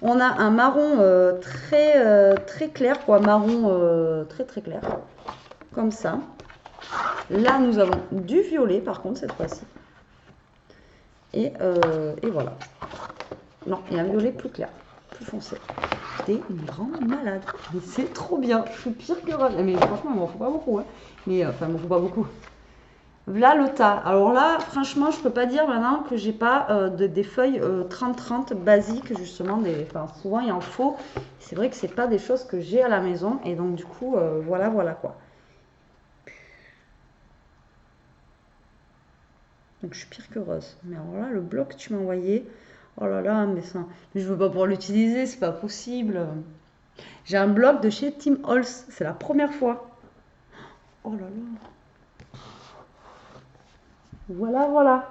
On a un marron très clair, quoi. Marron très clair. Comme ça. Là, nous avons du violet, par contre, cette fois-ci. Et voilà. Non, il y a un violet plus clair, plus foncé. T'es une grande malade. Mais c'est trop bien. Je suis pire que ravie. Mais franchement, il m'en faut pas beaucoup. Hein. Mais enfin, il m'en faut pas beaucoup. Là, le tas. Alors là, franchement, je peux pas dire maintenant que j'ai pas des feuilles 30-30 basiques, justement. Enfin, souvent, il en faut. C'est vrai que c'est pas des choses que j'ai à la maison. Et donc, du coup, voilà quoi. Donc, je suis pire que Rose. Mais alors là, le bloc que tu m'as envoyé, oh là là, mais ça, mais je veux pas pouvoir l'utiliser, c'est pas possible. J'ai un bloc de chez Tim Holtz, c'est la première fois. Oh là là. Voilà.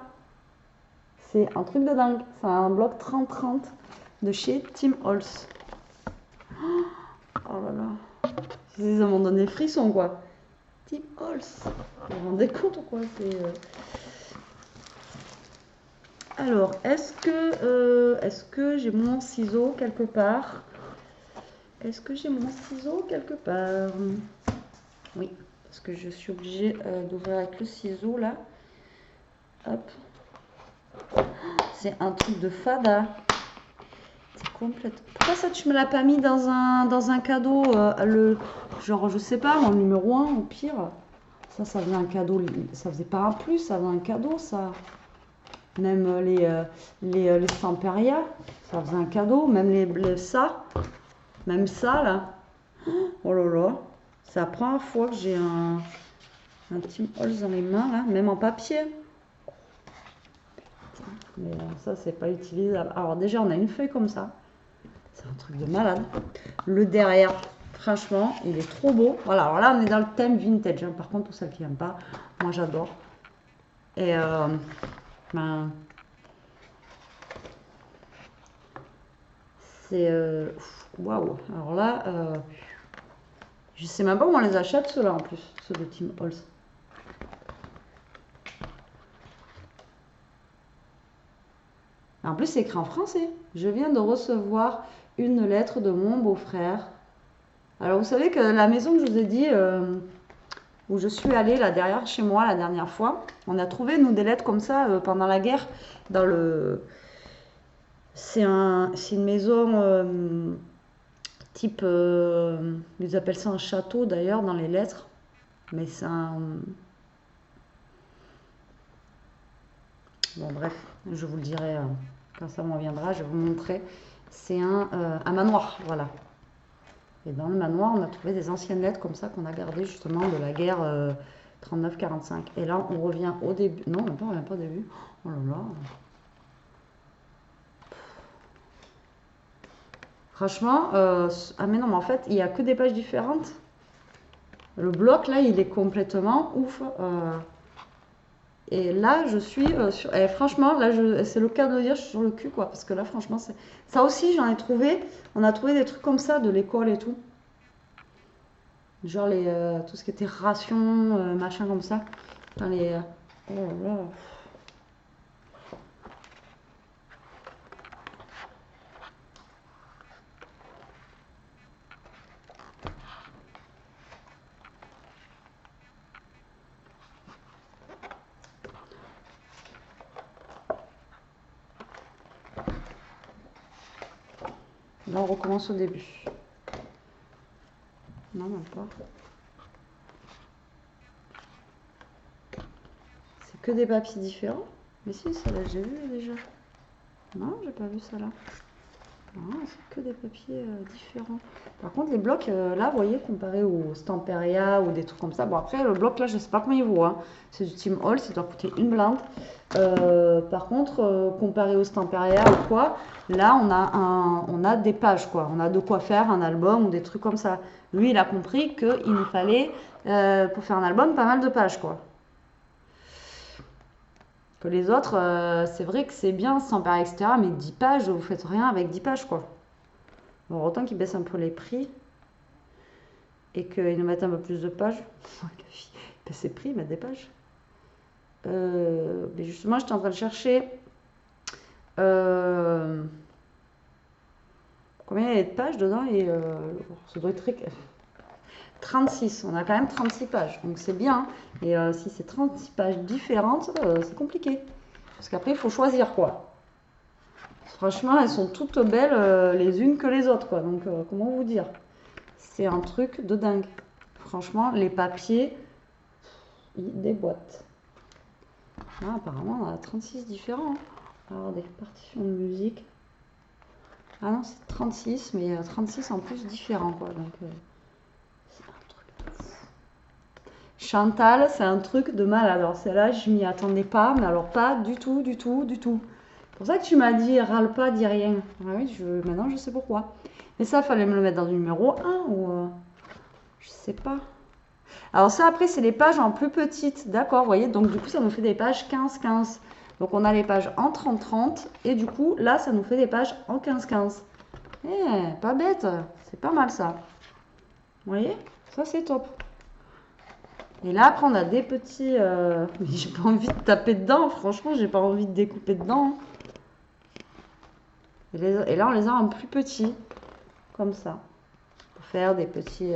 C'est un truc de dingue. C'est un bloc 30-30 de chez Tim Holtz. Oh là là. Ils m'ont donné des frissons, quoi. Tim Holtz. Vous vous rendez compte ou quoi? Alors, est-ce que j'ai mon ciseau quelque part? Est-ce que j'ai mon ciseau quelque part? Oui, parce que je suis obligée d'ouvrir avec le ciseau là. Hop. C'est un truc de fada. C'est complète. Pourquoi ça, tu me l'as pas mis dans un cadeau genre, je sais pas, en numéro 1 au pire. Ça faisait un cadeau. Ça faisait pas un plus, ça faisait un cadeau, ça. Même les Stamperia, ça faisait un cadeau. Même même ça, là. Oh là là. C'est la première fois que j'ai un petit Halls dans les mains, là. Même en papier. Mais ça, c'est pas utilisable. Alors déjà, on a une feuille comme ça. C'est un truc de malade. Le derrière, franchement, il est trop beau. Voilà, alors là, on est dans le thème vintage. Hein. Par contre, pour celles qui n'aiment pas, moi, j'adore. Et ben, c'est... waouh. Alors là, je sais même pas où on les achète, ceux-là, en plus. Ceux de Tim Holtz. En plus, c'est écrit en français. Je viens de recevoir une lettre de mon beau-frère. Alors, vous savez que la maison que je vous ai dit, où je suis allée là derrière chez moi la dernière fois, on a trouvé, nous, des lettres comme ça pendant la guerre. Dans le... C'est une maison type... ils appellent ça un château d'ailleurs dans les lettres. Mais c'est un... Bon, bref, je vous le dirai quand ça m'en viendra, je vais vous montrer. C'est un manoir, voilà. Et dans le manoir, on a trouvé des anciennes lettres comme ça qu'on a gardées justement de la guerre 39-45. Et là, on revient au début. Non, on ne revient pas au début. Oh là là. Franchement, ah mais non, mais en fait, il n'y a que des pages différentes. Le bloc, là, il est complètement ouf. Et là, je suis sur... Et franchement, là, c'est le cas de le dire, je suis sur le cul, quoi. Parce que là, franchement, c'est... Ça aussi, j'en ai trouvé. On a trouvé des trucs comme ça de l'école et tout. Genre tout ce qui était ration, machin comme ça. Enfin, oh là là. Là, on recommence au début. Non, même pas. C'est que des papiers différents. Mais si, ça là, j'ai vu déjà. Non, j'ai pas vu ça là. Non, c'est que des papiers différents. Par contre, les blocs, là, vous voyez, comparé au Stamperia ou des trucs comme ça. Bon, après, le bloc, là, je sais pas combien il vaut. Hein. C'est du Tim Holtz, ça doit coûter une blinde. Par contre, comparé au Stamperia ou quoi, là, on a des pages, quoi. On a de quoi faire un album ou des trucs comme ça. Lui, il a compris qu'il nous fallait, pour faire un album, pas mal de pages, quoi. Que les autres, c'est vrai que c'est bien, Stamperia, etc. Mais 10 pages, vous faites rien avec 10 pages, quoi. Bon, autant qu'ils baissent un peu les prix et qu'ils nous mettent un peu plus de pages. Ils baissent les prix, ils mettent des pages. Mais justement, j'étais en train de chercher combien il y a de pages dedans et ça doit être 36. On a quand même 36 pages, donc c'est bien. Et si c'est 36 pages différentes, c'est compliqué. Parce qu'après, il faut choisir quoi. Franchement, elles sont toutes belles les unes que les autres, quoi. Donc, comment vous dire? C'est un truc de dingue. Franchement, les papiers, ils déboîtent. Ah, apparemment, on a 36 différents. Hein. Alors, des partitions de musique. Ah non, c'est 36, mais 36 en plus différents, quoi. Donc, c'est un truc de fou. Chantal, c'est un truc de malade. Alors, celle-là, je m'y attendais pas, mais alors pas du tout, du tout, du tout. C'est pour ça que tu m'as dit râle pas, dis rien. Ah oui, maintenant je sais pourquoi. Mais ça, fallait me le mettre dans le numéro 1 ou je sais pas. Alors ça, après, c'est les pages en plus petites. D'accord, vous voyez. Donc du coup, ça nous fait des pages 15-15. Donc on a les pages en 30-30. Et du coup, là, ça nous fait des pages en 15-15. Eh, pas bête. C'est pas mal ça. Vous voyez? Ça, c'est top. Et là, après, on a des petits... Mais j'ai pas envie de taper dedans. Franchement, j'ai pas envie de découper dedans. Et là, on les a en plus petits, comme ça, pour faire des petits...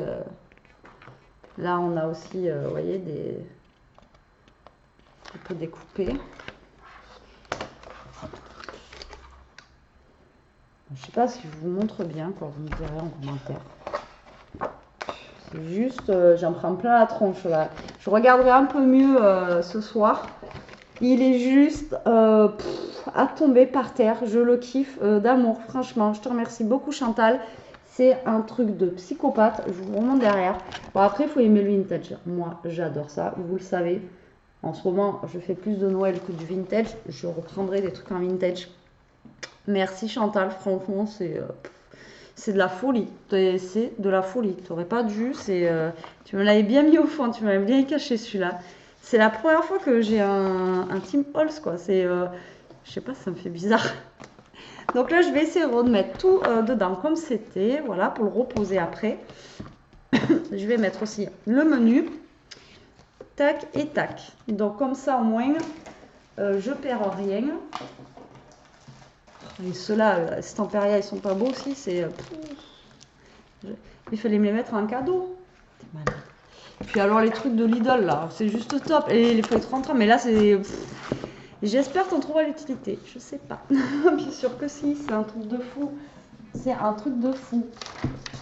Là, on a aussi, vous voyez, on peut découper. Je sais pas si je vous montre bien, quoi, vous me direz en commentaire. C'est juste, j'en prends plein la tronche là. Je regarderai un peu mieux ce soir. Il est juste à tomber par terre. Je le kiffe d'amour, franchement. Je te remercie beaucoup Chantal. C'est un truc de psychopathe. Je vous remonte derrière. Bon, après, il faut aimer le vintage. Moi, j'adore ça. Vous le savez. En ce moment, je fais plus de Noël que du vintage. Je reprendrai des trucs en vintage. Merci Chantal. Franchement, c'est de la folie. C'est de la folie. Tu n'aurais pas dû. Tu me l'avais bien mis au fond. Tu m'avais bien caché celui-là. C'est la première fois que j'ai un Team Halls, quoi. Je sais pas, ça me fait bizarre. Donc là, je vais essayer de mettre tout dedans comme c'était, voilà, pour le reposer après. Je vais mettre aussi le menu, tac et tac. Donc comme ça, au moins, je perds rien. Et ceux-là, ces Temperia, ils sont pas beaux aussi. Il fallait me les mettre en cadeau. T'es malade. Puis alors les trucs de Lidl là, c'est juste top. Et les feuilles 33, mais là c'est... J'espère t'en trouver l'utilité. Je sais pas. Bien sûr que si, c'est un truc de fou. C'est un truc de fou.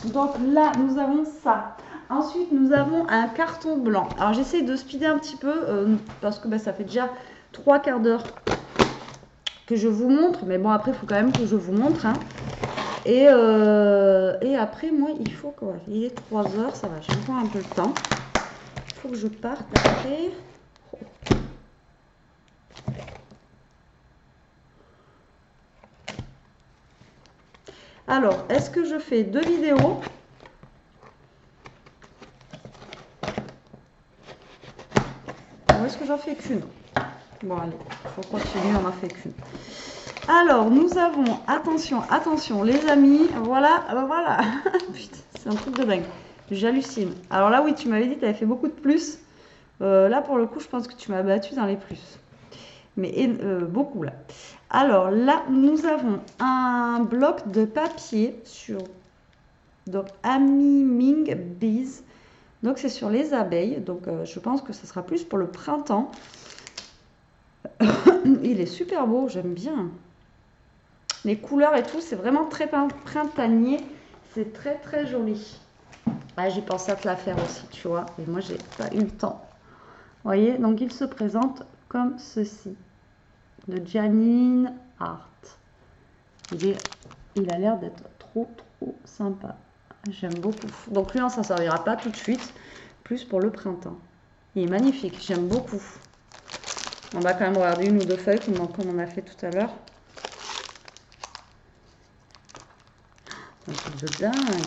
Donc là, nous avons ça. Ensuite, nous avons un carton blanc. Alors j'essaie de speeder un petit peu parce que ça fait déjà 3/4 d'heure que je vous montre. Mais bon, après, il faut quand même que je vous montre. Hein. Et après, moi, il faut que... Il est 3 heures, ça va, j'ai encore un peu le temps. Il faut que je parte après. Alors, est-ce que je fais 2 vidéos? Ou est-ce que j'en fais qu'une? Bon, allez, il faut continuer, on n'en fait qu'une. Alors, nous avons, attention, attention, les amis, voilà, voilà. Putain, c'est un truc de dingue. J'hallucine. Alors là, oui, tu m'avais dit que tu avais fait beaucoup de plus. Là, pour le coup, je pense que tu m'as battu dans les plus. Mais beaucoup, là. Alors là, nous avons un bloc de papier sur donc Ami Ming Bees. Donc c'est sur les abeilles. Donc je pense que ce sera plus pour le printemps. Il est super beau, j'aime bien. Les couleurs et tout, c'est vraiment très printanier. C'est très très joli. Ah, j'ai pensé à te la faire aussi, tu vois. Et moi, j'ai pas eu le temps. Vous voyez, donc il se présente comme ceci. De Janine Hart. Il a l'air d'être trop sympa. J'aime beaucoup. Donc lui, on s'en servira pas tout de suite. Plus pour le printemps. Il est magnifique. J'aime beaucoup. On va quand même regarder une ou deux feuilles comme on a fait tout à l'heure. Un truc de dingue.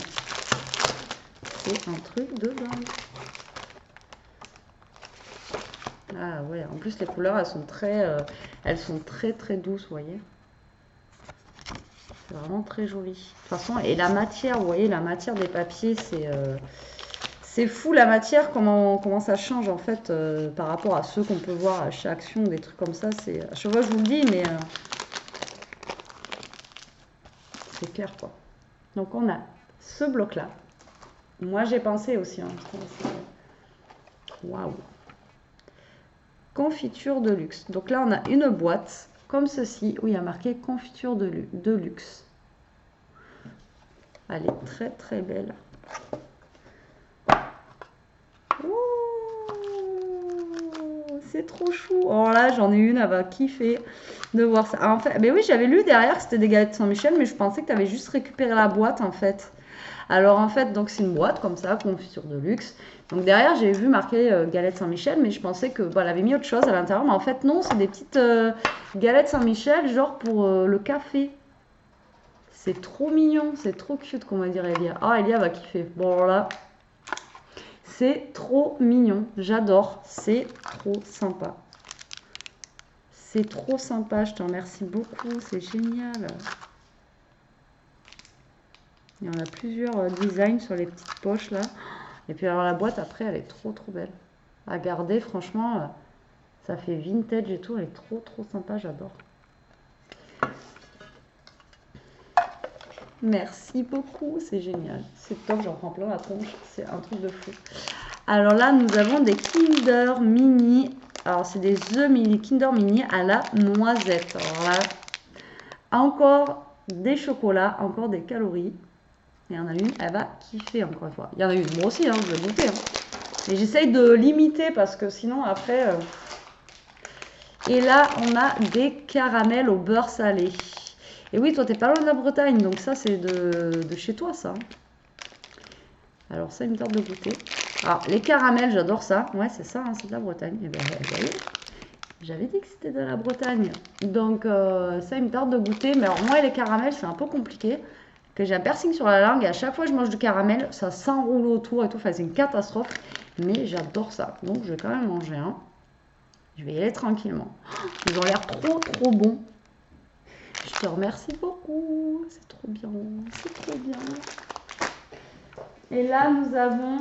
C'est un truc de dingue. Ah ouais, en plus les couleurs elles sont très douces, vous voyez. C'est vraiment très joli. De toute façon, et la matière, vous voyez, la matière des papiers, c'est fou la matière, comment ça change en fait par rapport à ceux qu'on peut voir chez Action, des trucs comme ça. À chaque fois je vous le dis, mais c'est clair quoi. Donc on a ce bloc là. Moi j'ai pensé aussi. Hein, waouh! Confiture de luxe. Donc là, on a une boîte comme ceci où il y a marqué confiture de luxe. Elle est très très belle. C'est trop chou. Oh là, j'en ai une, elle va kiffer de voir ça. En fait, mais oui, j'avais lu derrière que c'était des galettes Saint-Michel, mais je pensais que tu avais juste récupéré la boîte en fait. Alors en fait, donc c'est une boîte comme ça, confiture de luxe. Donc derrière, j'ai vu marqué galette Saint-Michel, mais je pensais que elle avait mis autre chose à l'intérieur. Mais en fait, non, c'est des petites galettes Saint-Michel, genre pour le café. C'est trop mignon, c'est trop cute, comme va dire Elia. Ah, Elia va kiffer. Bon, là, c'est trop mignon. J'adore. C'est trop sympa. C'est trop sympa. Je te remercie beaucoup. C'est génial. Il y en a plusieurs designs sur les petites poches là. Et puis alors la boîte après elle est trop belle. À garder franchement, ça fait vintage et tout. Elle est trop sympa, j'adore. Merci beaucoup, c'est génial. C'est top, j'en prends plein la tronche. C'est un truc de fou. Alors là nous avons des Kinder Mini. Alors c'est des œufs mini Kinder Mini à la noisette. Alors là, encore des chocolats, encore des calories. Il y en a une, elle va kiffer encore une fois. Il y en a une, moi aussi, hein, je vais goûter. Hein. Et j'essaye de limiter parce que sinon après... Et là, on a des caramels au beurre salé. Et oui, toi, t'es pas loin de la Bretagne, donc ça, c'est de chez toi, ça. Alors ça, il me tarde de goûter. Alors, les caramels, j'adore ça. Ouais, c'est ça, hein, c'est de la Bretagne. Et bien, j'avais dit que c'était de la Bretagne. Donc, ça, il me tarde de goûter. Mais alors, moi, les caramels, c'est un peu compliqué. Que j'ai un piercing sur la langue. Et à chaque fois que je mange du caramel, ça s'enroule autour et tout. Enfin, c'est une catastrophe. Mais j'adore ça. Donc, je vais quand même manger un. Je vais y aller tranquillement. Ils ont l'air trop, trop bons. Je te remercie beaucoup. C'est trop bien. C'est trop bien. Et là, nous avons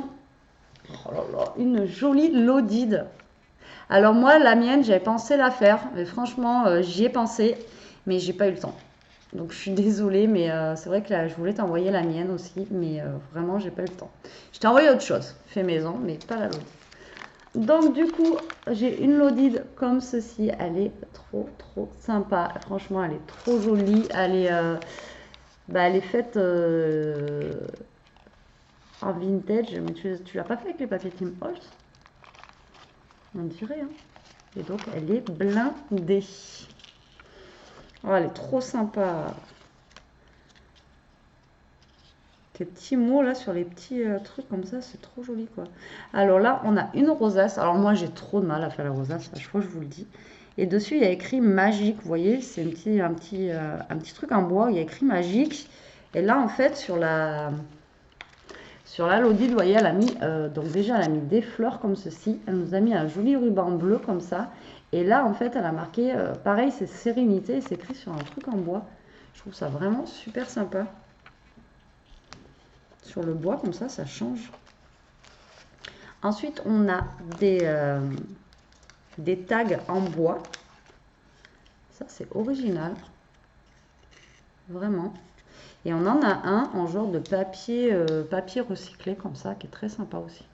oh là là, une jolie Lodide. Alors moi, la mienne, j'avais pensé la faire. Mais franchement, j'y ai pensé. Mais j'ai pas eu le temps. Donc je suis désolée. Mais c'est vrai que là, je voulais t'envoyer la mienne aussi. Mais vraiment, j'ai pas eu le temps. Je t'ai envoyé autre chose. Fait maison, mais pas la Lodide. Donc du coup, j'ai une Lodide comme ceci. Elle est trop trop sympa. Franchement, elle est trop jolie. Elle est faite en vintage. Mais tu l'as pas fait avec les papiers Tim Holtz? On dirait. Hein. Et donc, elle est blindée. Oh, elle est trop sympa. Tes petits mots là sur les petits trucs comme ça, c'est trop joli quoi. Alors là, on a une rosace. Alors moi, j'ai trop de mal à faire la rosace, je crois que je vous le dis. Et dessus, il y a écrit magique. Vous voyez, c'est un petit truc en bois. Il y a écrit magique. Et là, en fait, sur la Lodide, vous voyez, elle a mis, donc déjà, elle a mis des fleurs comme ceci. Elle nous a mis un joli ruban bleu comme ça. Et là, en fait, elle a marqué, pareil, c'est sérénité. Et c'est écrit sur un truc en bois. Je trouve ça vraiment super sympa. Sur le bois, comme ça change. Ensuite, on a des tags en bois. Ça, c'est original. Vraiment. Et on en a un en genre de papier, papier recyclé, comme ça, qui est très sympa aussi.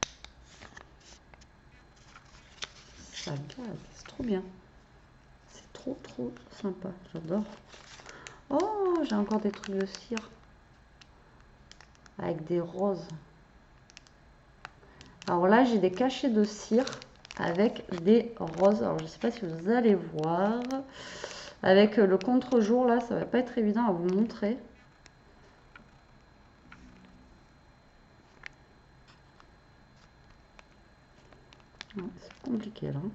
Ça gaz, c'est trop bien. C'est trop, trop sympa. J'adore. Oh, j'ai encore des trucs de cire. Avec des roses. Alors là, j'ai des cachets de cire avec des roses. Alors, je ne sais pas si vous allez voir. Avec le contre-jour, là, ça va pas être évident à vous montrer. C'est compliqué, là. Vous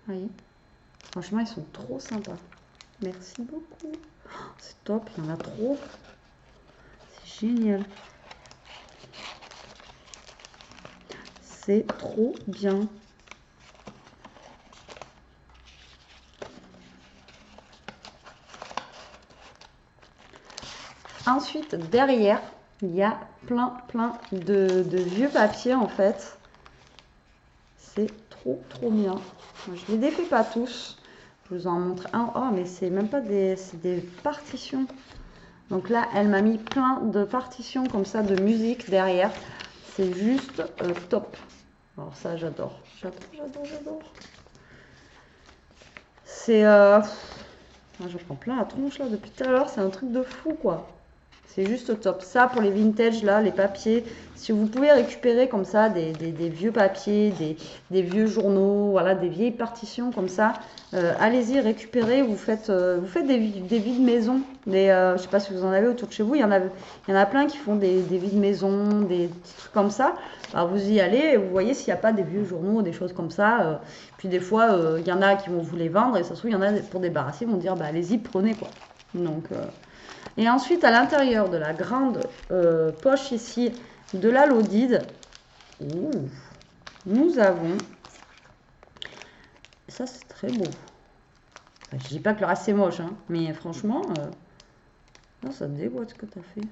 voyez? Franchement, ils sont trop sympas. Merci beaucoup. C'est top, il y en a trop. C'est génial. C'est trop bien. Ensuite, derrière, il y a plein de vieux papiers en fait. C'est trop bien. Je les défais pas tous. Je vous en montre un. Oh, mais c'est même pas c'est des partitions. Donc là, elle m'a mis plein de partitions comme ça de musique derrière. C'est juste top. Alors ça, j'adore. J'adore. C'est... je prends plein la tronche là depuis tout à l'heure. C'est un truc de fou quoi. C'est juste top. Ça, pour les vintage, là, les papiers, si vous pouvez récupérer comme ça des vieux papiers, des vieux journaux, voilà, des vieilles partitions comme ça, allez-y, récupérez. Vous faites des vides maison. Je ne sais pas si vous en avez autour de chez vous. Il y en a plein qui font des vides maison, des trucs comme ça. Alors, vous y allez et vous voyez s'il n'y a pas des vieux journaux, des choses comme ça. Puis des fois, il y en a qui vont vous les vendre et ça se trouve, il y en a pour débarrasser, ils vont dire, bah, allez-y, prenez quoi. Donc... Et ensuite, à l'intérieur de la grande poche ici de la Lodide, nous avons... Ça, c'est très beau. Enfin, je dis pas que le reste, c'est moche, hein, mais franchement, non, ça déboîte ce que tu as fait.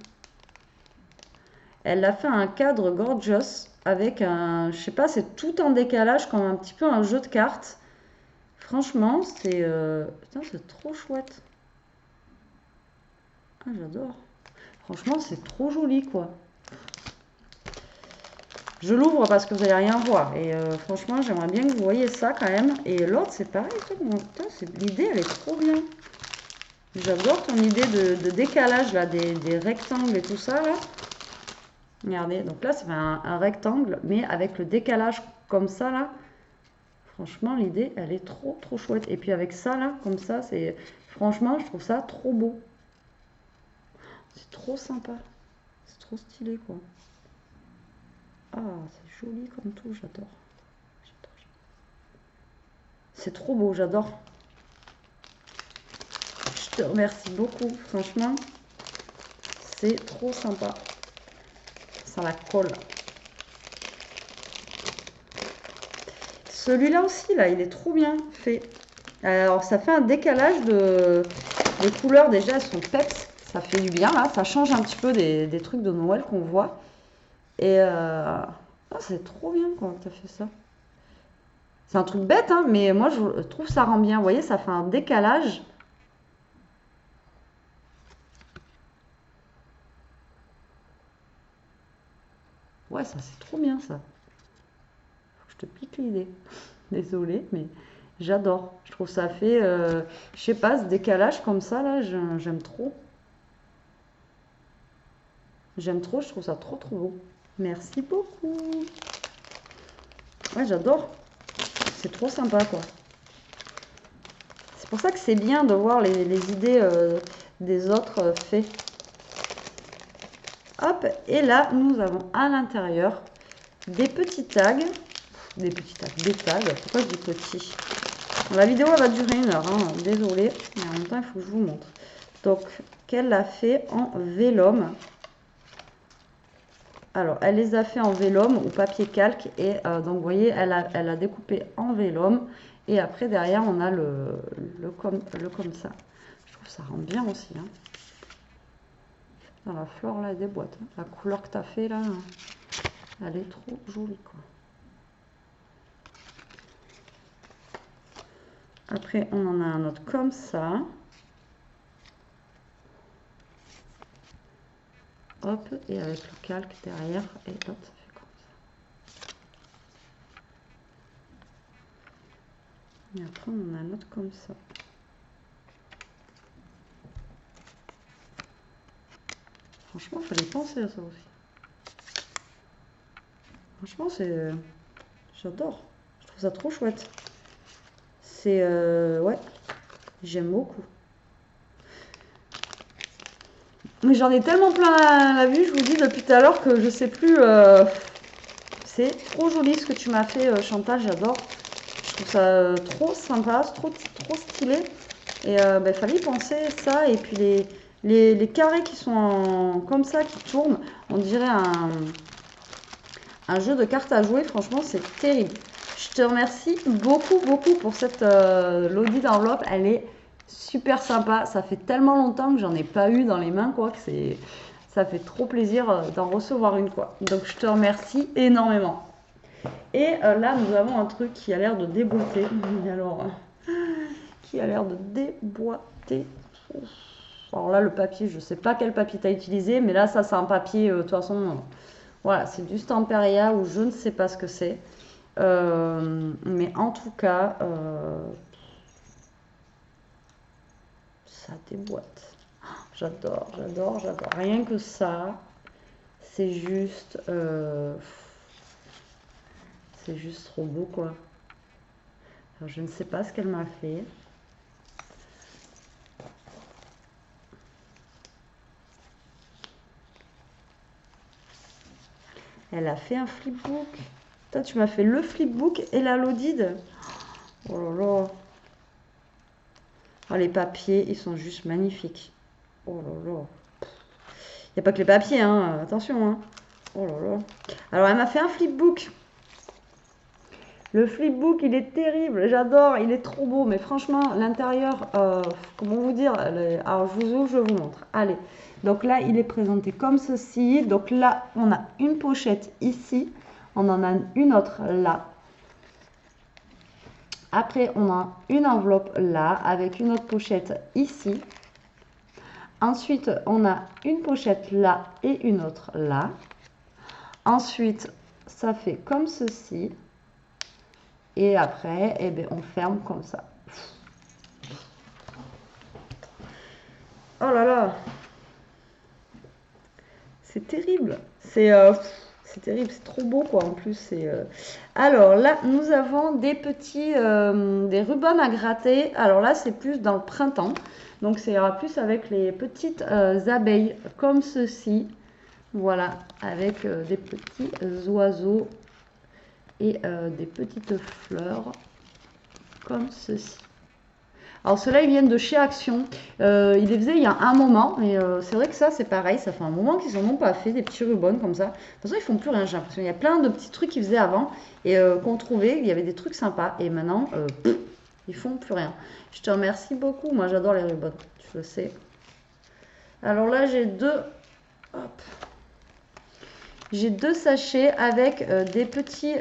Elle a fait un cadre gorgeous avec un... Je sais pas, c'est tout en décalage, comme un petit peu un jeu de cartes. Franchement, c'est... Putain, c'est trop chouette. Ah, j'adore. Franchement, c'est trop joli, quoi. Je l'ouvre parce que vous n'allez rien voir. Et franchement, j'aimerais bien que vous voyez ça quand même. Et l'autre, c'est pareil. L'idée, elle est trop bien. J'adore ton idée de décalage là, des rectangles et tout ça là. Regardez, donc là, c'est un rectangle, mais avec le décalage comme ça là. Franchement, l'idée, elle est trop, trop chouette. Et puis avec ça là, comme ça, c'est... Franchement, je trouve ça trop beau. C'est trop sympa. C'est trop stylé, quoi. Ah, c'est joli comme tout, j'adore. C'est trop beau, j'adore. Je te remercie beaucoup, franchement. C'est trop sympa. Ça la colle. Celui-là aussi, là, il est trop bien fait. Alors, ça fait un décalage de couleurs. Déjà, elles sont peps. Ça fait du bien, là. Ça change un petit peu des trucs de Noël qu'on voit. Et c'est trop bien quand tu as fait ça. C'est un truc bête, hein, mais moi, je trouve ça rend bien. Vous voyez, ça fait un décalage. Ouais, ça, c'est trop bien, ça. Faut que je te pique l'idée. Désolée, mais j'adore. Je trouve ça fait, je sais pas, ce décalage comme ça, là, j'aime trop. J'aime trop, je trouve ça trop, trop beau. Merci beaucoup. Ouais, j'adore. C'est trop sympa, quoi. C'est pour ça que c'est bien de voir les idées des autres faits. Hop, et là, nous avons à l'intérieur des petits tags. Des petits tags, des tags. Pourquoi je dis petits? La vidéo, elle va durer 1 heure, hein. Désolée. Mais en même temps, il faut que je vous montre. Donc, qu'elle l'a fait en vélum. Alors, elle les a fait en vélum ou papier calque. Et donc, vous voyez, elle a découpé en vélum. Et après, derrière, on a le comme ça. Je trouve que ça rend bien aussi. Hein. Dans la fleur là des boîtes. Hein. La couleur que tu as fait là, elle est trop jolie. Quoi. Après, on en a un autre comme ça. Hop, et avec le calque derrière. Et hop, ça fait comme ça. Et après, on en a un autre comme ça. Franchement, il fallait penser à ça aussi. Franchement, c'est... J'adore. Je trouve ça trop chouette. C'est... ouais, j'aime beaucoup. Mais j'en ai tellement plein la vue, je vous dis, depuis tout à l'heure que je sais plus... C'est trop joli ce que tu m'as fait, Chantal, j'adore. Je trouve ça trop sympa, trop stylé. Et il fallait y penser ça. Et puis les carrés qui sont comme ça, qui tournent, on dirait un jeu de cartes à jouer. Franchement, c'est terrible. Je te remercie beaucoup, beaucoup pour cette Lodi d'enveloppe. Elle est super sympa. Ça fait tellement longtemps que j'en ai pas eu dans les mains, quoi, que ça fait trop plaisir d'en recevoir une, quoi. Donc, je te remercie énormément. Et là, nous avons un truc qui a l'air de déboîter. Alors, qui a l'air de déboîter. Alors là, le papier, je ne sais pas quel papier tu as utilisé, mais là, ça, c'est un papier, de toute façon, voilà, c'est du Stamperia ou je ne sais pas ce que c'est. Mais en tout cas, ça déboîte. J'adore, j'adore, j'adore. Rien que ça, c'est juste trop beau, quoi. Alors, je ne sais pas ce qu'elle m'a fait. Elle a fait un flipbook. Toi, tu m'as fait le flipbook et la Lodide. Oh là là. Oh, les papiers, ils sont juste magnifiques. Oh là là. Il n'y a pas que les papiers, hein. Attention, hein. Oh là là. Alors, elle m'a fait un flipbook. Le flipbook, il est terrible. J'adore. Il est trop beau. Mais franchement, l'intérieur, comment vous dire alors, je vous ouvre, je vous montre. Allez. Donc là, il est présenté comme ceci. Donc là, on a une pochette ici. On en a une autre là. Après, on a une enveloppe là avec une autre pochette ici. Ensuite, on a une pochette là et une autre là. Ensuite, ça fait comme ceci. Et après, eh bien, on ferme comme ça. Oh là là, c'est terrible. C'est terrible, c'est trop beau quoi en plus. Alors là, nous avons des petits des rubans à gratter. Alors là, c'est plus dans le printemps. Donc ça ira plus avec les petites abeilles comme ceci. Voilà, avec des petits oiseaux et des petites fleurs comme ceci. Alors ceux-là, ils viennent de chez Action. Ils les faisaient il y a un moment, et c'est vrai que ça, c'est pareil. Ça fait un moment qu'ils n'en ont pas fait, des petits rubans comme ça. De toute façon, ils font plus rien, j'ai l'impression. Il y a plein de petits trucs qu'ils faisaient avant et qu'on trouvait. Il y avait des trucs sympas. Et maintenant, ils font plus rien. Je te remercie beaucoup. Moi, j'adore les rubans, tu le sais. Alors là, hop, j'ai deux sachets avec des petites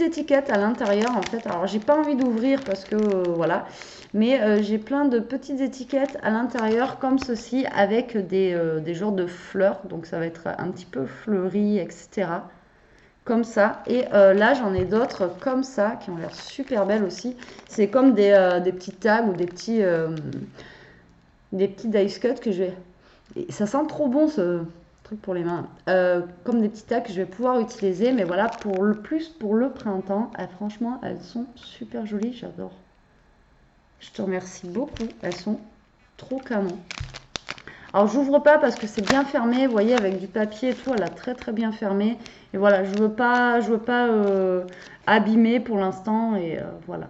étiquettes à l'intérieur en fait. Alors j'ai pas envie d'ouvrir parce que voilà, mais j'ai plein de petites étiquettes à l'intérieur comme ceci avec des genres de fleurs. Donc ça va être un petit peu fleuri, etc. Comme ça. Et là j'en ai d'autres comme ça qui ont l'air super belles aussi. C'est comme des petits tags ou des petits dice cuts que je vais. Et ça sent trop bon ce truc pour les mains. Comme des petits tags que je vais pouvoir utiliser. Mais voilà, pour le printemps, franchement, elles sont super jolies. J'adore. Je te remercie beaucoup. Elles sont trop canon. Alors, j'ouvre pas parce que c'est bien fermé. Vous voyez, avec du papier et tout, elle a très très bien fermé. Et voilà, je veux pas abîmer pour l'instant. Et voilà.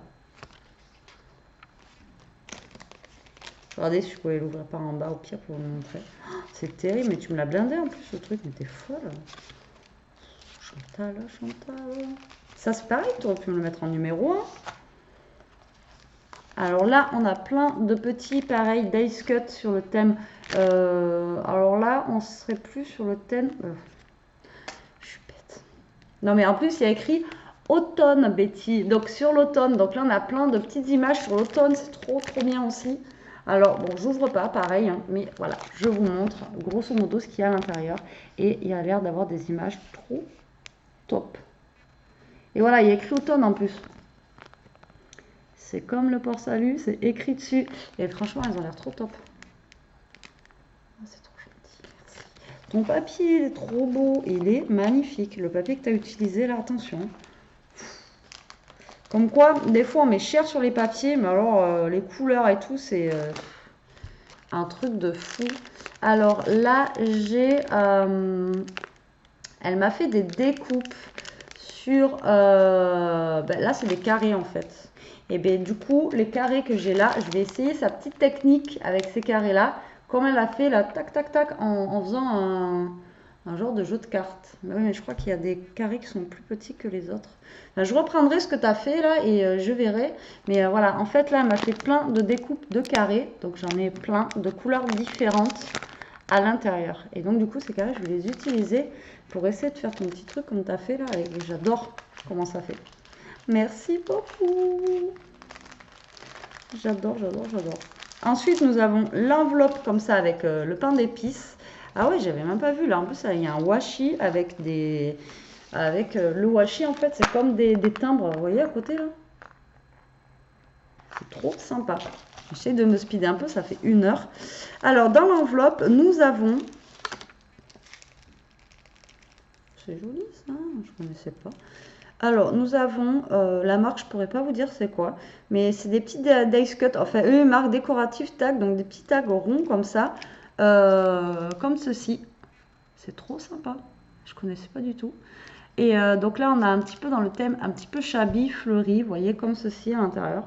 Regardez si je pouvais l'ouvrir par en bas au pire pour vous montrer. Oh, c'est terrible, mais tu me l'as blindé en plus ce truc, mais t'es folle. Chantal, Chantal. Ça c'est pareil, tu aurais pu me le mettre en numéro 1. Alors là, on a plein de petits, pareil, dice cut sur le thème. Alors là, on serait plus sur le thème. Je suis bête. Non mais en plus, il y a écrit automne, Betty. Donc sur l'automne. Donc là, on a plein de petites images sur l'automne. C'est trop trop bien aussi. Alors, bon, j'ouvre pas, pareil, hein, mais voilà, je vous montre grosso modo ce qu'il y a à l'intérieur. Et il y a l'air d'avoir des images trop top. Et voilà, il y a écrit automne en plus. C'est comme le port-salut, c'est écrit dessus. Et franchement, elles ont l'air trop top. Oh, c'est trop gentil, merci. Ton papier, il est trop beau, il est magnifique. Le papier que tu as utilisé, là, attention. Comme quoi, des fois, on met cher sur les papiers, mais alors, les couleurs et tout, c'est un truc de fou. Alors là, elle m'a fait des découpes sur... ben là, c'est des carrés en fait. Et bien du coup, les carrés que j'ai là, je vais essayer sa petite technique avec ces carrés-là. Comme elle a fait là, tac, tac, tac, en faisant un genre de jeu de cartes. Mais oui, mais je crois qu'il y a des carrés qui sont plus petits que les autres. Enfin, je reprendrai ce que tu as fait là et je verrai. Mais voilà, en fait là, elle m'a fait plein de découpes de carrés. Donc j'en ai plein de couleurs différentes à l'intérieur. Et donc du coup, ces carrés, je vais les utiliser pour essayer de faire ton petit truc comme tu as fait là. Et j'adore comment ça fait. Merci beaucoup. J'adore, j'adore, j'adore. Ensuite, nous avons l'enveloppe comme ça avec le pain d'épices. Ah ouais, j'avais même pas vu. Là, en plus, il y a un washi avec des... Avec le washi, en fait, c'est comme des timbres. Vous voyez à côté, là? C'est trop sympa. J'essaie de me speeder un peu, ça fait 1 heure. Alors, dans l'enveloppe, nous avons... C'est joli, ça. Je ne connaissais pas. Alors, nous avons la marque, je pourrais pas vous dire c'est quoi, mais c'est des petits dice cut, enfin, eux, marque décorative tag, donc des petits tags ronds comme ça, comme ceci. C'est trop sympa, je connaissais pas du tout. Et donc là, on a un petit peu dans le thème, un petit peu shabby, fleuri, vous voyez, comme ceci à l'intérieur.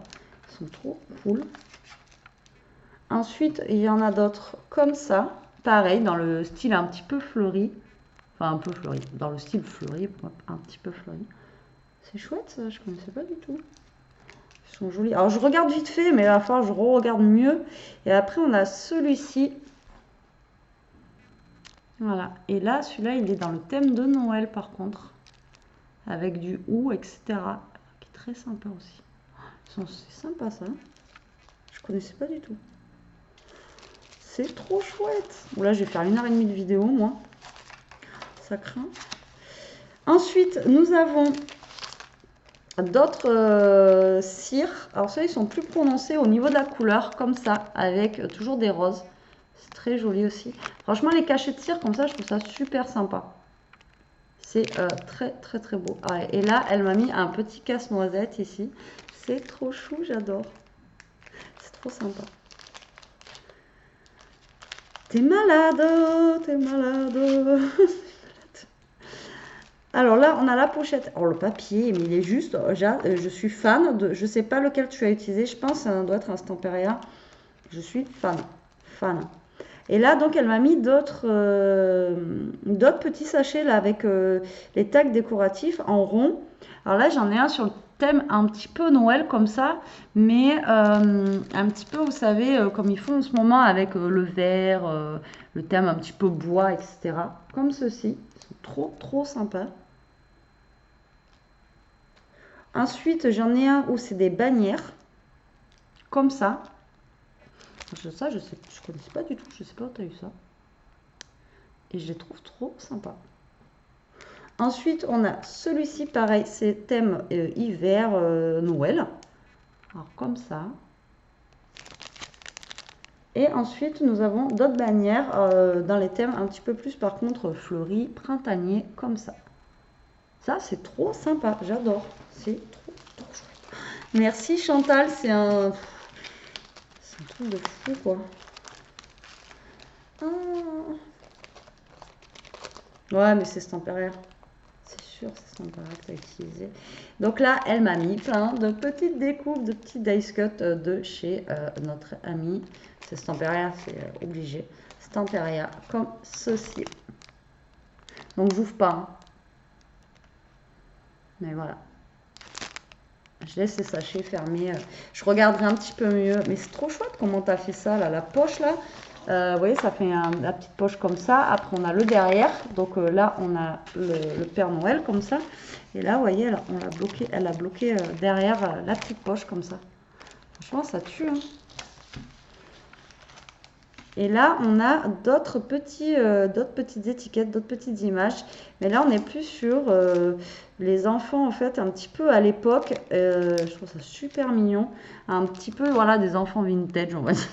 Ils sont trop cool. Ensuite, il y en a d'autres comme ça, pareil, dans le style un petit peu fleuri, enfin un peu fleuri, dans le style fleuri, un petit peu fleuri. C'est chouette ça, je connaissais pas du tout. Ils sont jolis. Alors je regarde vite fait, mais il va falloir que je re-regarde mieux. Et après on a celui-ci. Voilà. Et là, celui-là, il est dans le thème de Noël par contre. Avec du ou, etc. Qui est très sympa aussi. C'est sympa ça. Je connaissais pas du tout. C'est trop chouette. Bon, là, je vais faire 1h30 de vidéo, moi. Ça craint. Ensuite, nous avons d'autres cires. Alors ceux-là, ils sont plus prononcés au niveau de la couleur, comme ça, avec toujours des roses. C'est très joli aussi. Franchement, les cachets de cire, comme ça, je trouve ça super sympa. C'est très, très, très beau. Ah, et là, elle m'a mis un petit casse-noisette ici. C'est trop chou, j'adore. C'est trop sympa. T'es malade, t'es malade. Alors là, on a la pochette. Alors le papier, mais il est juste, je suis fan de, je sais pas lequel tu as utilisé, je pense que ça doit être un Stamperia. Je suis fan, fan. Et là, donc, elle m'a mis d'autres petits sachets là avec les tags décoratifs en rond. Alors là, j'en ai un sur le thème un petit peu Noël comme ça, mais un petit peu, vous savez, comme ils font en ce moment avec le vert, le thème un petit peu bois, etc. Comme ceci. Ils sont trop, trop sympas. Ensuite, j'en ai un où c'est des bannières, comme ça. Ça, je sais, je connaissais pas du tout, je sais pas où tu as eu ça. Et je les trouve trop sympas. Ensuite, on a celui-ci, pareil, c'est thème hiver, Noël. Alors, comme ça. Et ensuite, nous avons d'autres bannières dans les thèmes un petit peu plus, par contre, fleuris, printaniers, comme ça. Ça, c'est trop sympa, j'adore. C'est trop, trop chouette. Merci Chantal, c'est un truc de fou, quoi. Ah. Ouais, mais c'est Stamperia. C'est sûr, c'est Stamperia que tu as utilisé. Donc là, elle m'a mis plein de petites découpes, de petits dice cut de chez notre ami. C'est Stamperia, c'est obligé. Stamperia, comme ceci. Donc, j'ouvre pas. Hein. Mais voilà. Je laisse les sachets fermés. Je regarderai un petit peu mieux. Mais c'est trop chouette comment tu as fait ça, là. La poche, là. Vous voyez, ça fait la petite poche comme ça. Après, on a le derrière. Donc là, on a le Père Noël comme ça. Et là, vous voyez, elle a bloqué derrière la petite poche comme ça. Franchement, ça tue. Hein. Et là, on a d'autres petites étiquettes, d'autres petites images. Mais là, on est plus sur les enfants, en fait, un petit peu à l'époque. Je trouve ça super mignon. Un petit peu, voilà, des enfants vintage, on va dire.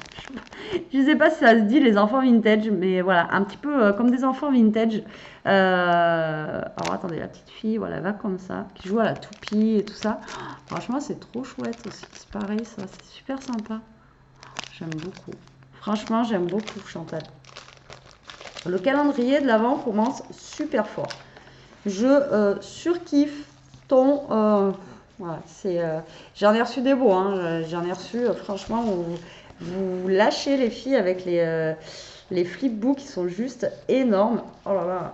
Je ne sais pas si ça se dit, les enfants vintage, mais voilà, un petit peu comme des enfants vintage. Alors, attendez, la petite fille, voilà, elle va comme ça, qui joue à la toupie et tout ça. Franchement, c'est trop chouette aussi. C'est pareil, ça, c'est super sympa. J'aime beaucoup. Franchement, j'aime beaucoup Chantal. Le calendrier de l'Avent commence super fort. Je surkiffe ton... voilà, j'en ai reçu des beaux. Hein, j'en ai reçu, franchement, vous lâchez les filles avec les flipbooks qui sont juste énormes. Oh là là.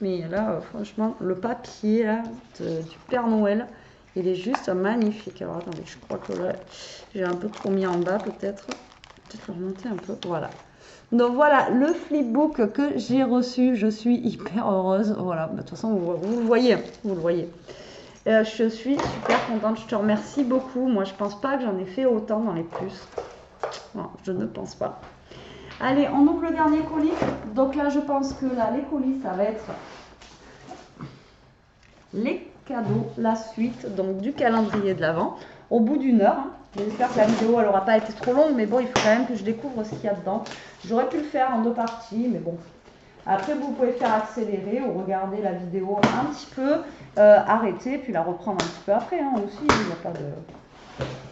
Mais là, franchement, le papier là, du Père Noël, il est juste magnifique. Alors attendez, je crois que là, j'ai un peu trop mis en bas peut-être. Peut-être le remonter un peu. Voilà. Donc voilà le flipbook que j'ai reçu. Je suis hyper heureuse. Voilà. De toute façon, vous le voyez. Vous le voyez. Je suis super contente. Je te remercie beaucoup. Moi, je pense pas que j'en ai fait autant dans les puces. Non, je ne pense pas. Allez, on ouvre le dernier colis. Donc là, je pense que là, les colis, ça va être les cadeaux, la suite donc du calendrier de l'Avent. Au bout d'une heure. Hein. J'espère que la vidéo elle n'aura pas été trop longue, mais bon, il faut quand même que je découvre ce qu'il y a dedans. J'aurais pu le faire en 2 parties, mais bon. Après, vous pouvez faire accélérer ou regarder la vidéo un petit peu, arrêter, puis la reprendre un petit peu après hein, aussi. Il n'y a pas de...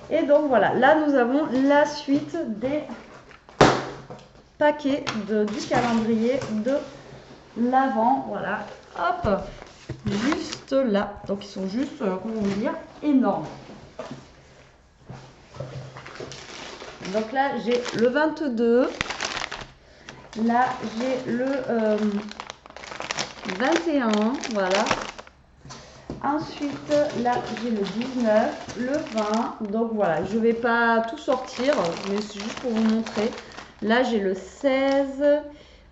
Et donc voilà, là nous avons la suite des paquets du calendrier de l'Avent. Voilà, hop, juste là. Donc ils sont juste, comment vous dire, énormes. Donc là, j'ai le 22. Là, j'ai le 21. Voilà. Ensuite, là, j'ai le 19, le 20. Donc voilà, je ne vais pas tout sortir, mais c'est juste pour vous montrer. Là, j'ai le 16,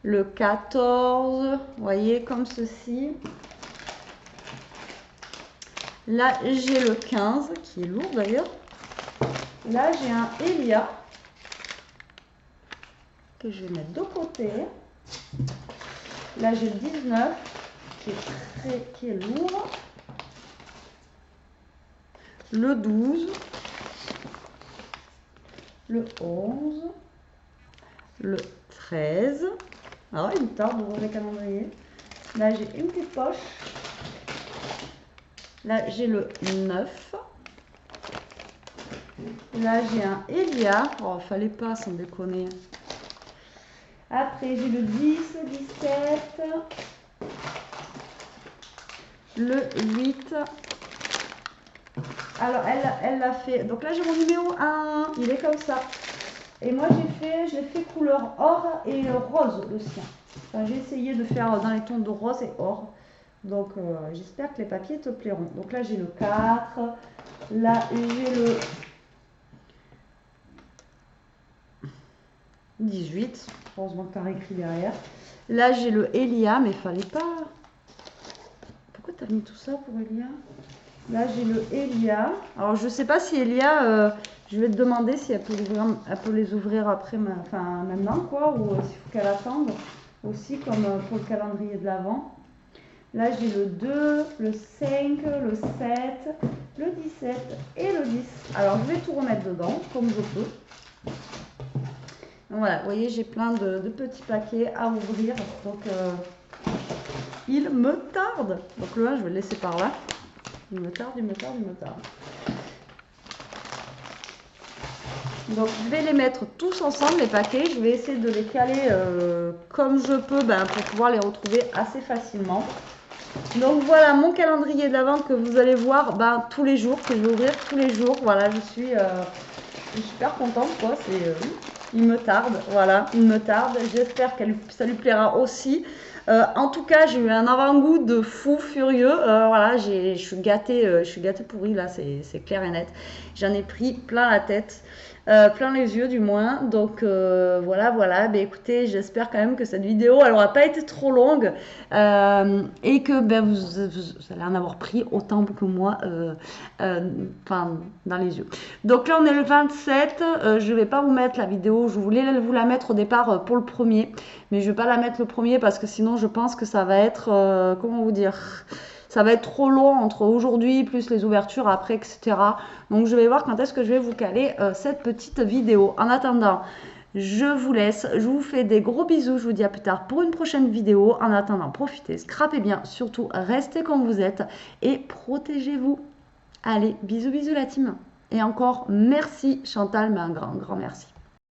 le 14. Vous voyez, comme ceci. Là, j'ai le 15, qui est lourd d'ailleurs. Là, j'ai un Elia. Que je vais mettre de côté. Là, j'ai le 19 qui est lourd. le 12, le 11, le 13. Alors, il me tarde d'ouvrir les calendriers. Là, j'ai une petite poche. Là, j'ai le 9. Là, j'ai un Elia. Oh, fallait pas, sans déconner. Après, j'ai le 10, le 17, le 8. Alors, elle l'a fait. Donc là, j'ai mon numéro 1. Il est comme ça. Et moi, je l'ai fait couleur or et rose, le sien. Enfin, j'ai essayé de faire dans les tons de rose et or. Donc, j'espère que les papiers te plairont. Donc là, j'ai le 4. Là, j'ai le 18. Heureusement que tu as écrit derrière. Là, j'ai le Elia, mais il fallait pas. Pourquoi tu as mis tout ça pour Elia? Là, j'ai le Elia. Alors, je sais pas si Elia, je vais te demander si elle peut les ouvrir après, maintenant, quoi, ou s'il faut qu'elle attende aussi, comme pour le calendrier de l'Avent. Là, j'ai le 2, le 5, le 7, le 17 et le 10. Alors, je vais tout remettre dedans, comme je peux. Donc, voilà, vous voyez, j'ai plein de petits paquets à ouvrir. Donc, il me tarde. Donc, le 1, je vais le laisser par là. Il me tarde. Donc, je vais les mettre tous ensemble, les paquets. Je vais essayer de les caler comme je peux pour pouvoir les retrouver assez facilement. Donc, voilà mon calendrier de l'Avent que vous allez voir tous les jours, que je vais ouvrir tous les jours. Voilà, je suis super contente, quoi. Il me tarde, voilà, il me tarde. J'espère que ça lui plaira aussi. En tout cas, j'ai eu un avant-goût de fou furieux. Voilà, je suis gâtée pourrie là, c'est clair et net. J'en ai pris plein la tête. Plein les yeux du moins. Donc voilà. Ben, écoutez, j'espère quand même que cette vidéo, elle n'aura pas été trop longue et que vous allez en avoir pris autant que moi dans les yeux. Donc là, on est le 27. Je ne vais pas vous mettre la vidéo. Je voulais vous la mettre au départ pour le premier. Mais je ne vais pas la mettre le premier parce que sinon, je pense que ça va être... comment vous dire ? Ça va être trop long entre aujourd'hui, plus les ouvertures après, etc. Donc, je vais voir quand est-ce que je vais vous caler cette petite vidéo. En attendant, je vous laisse. Je vous fais des gros bisous. Je vous dis à plus tard pour une prochaine vidéo. En attendant, profitez, scrapez bien. Surtout, restez comme vous êtes et protégez-vous. Allez, bisous la team. Et encore, merci Chantal, mais un grand merci.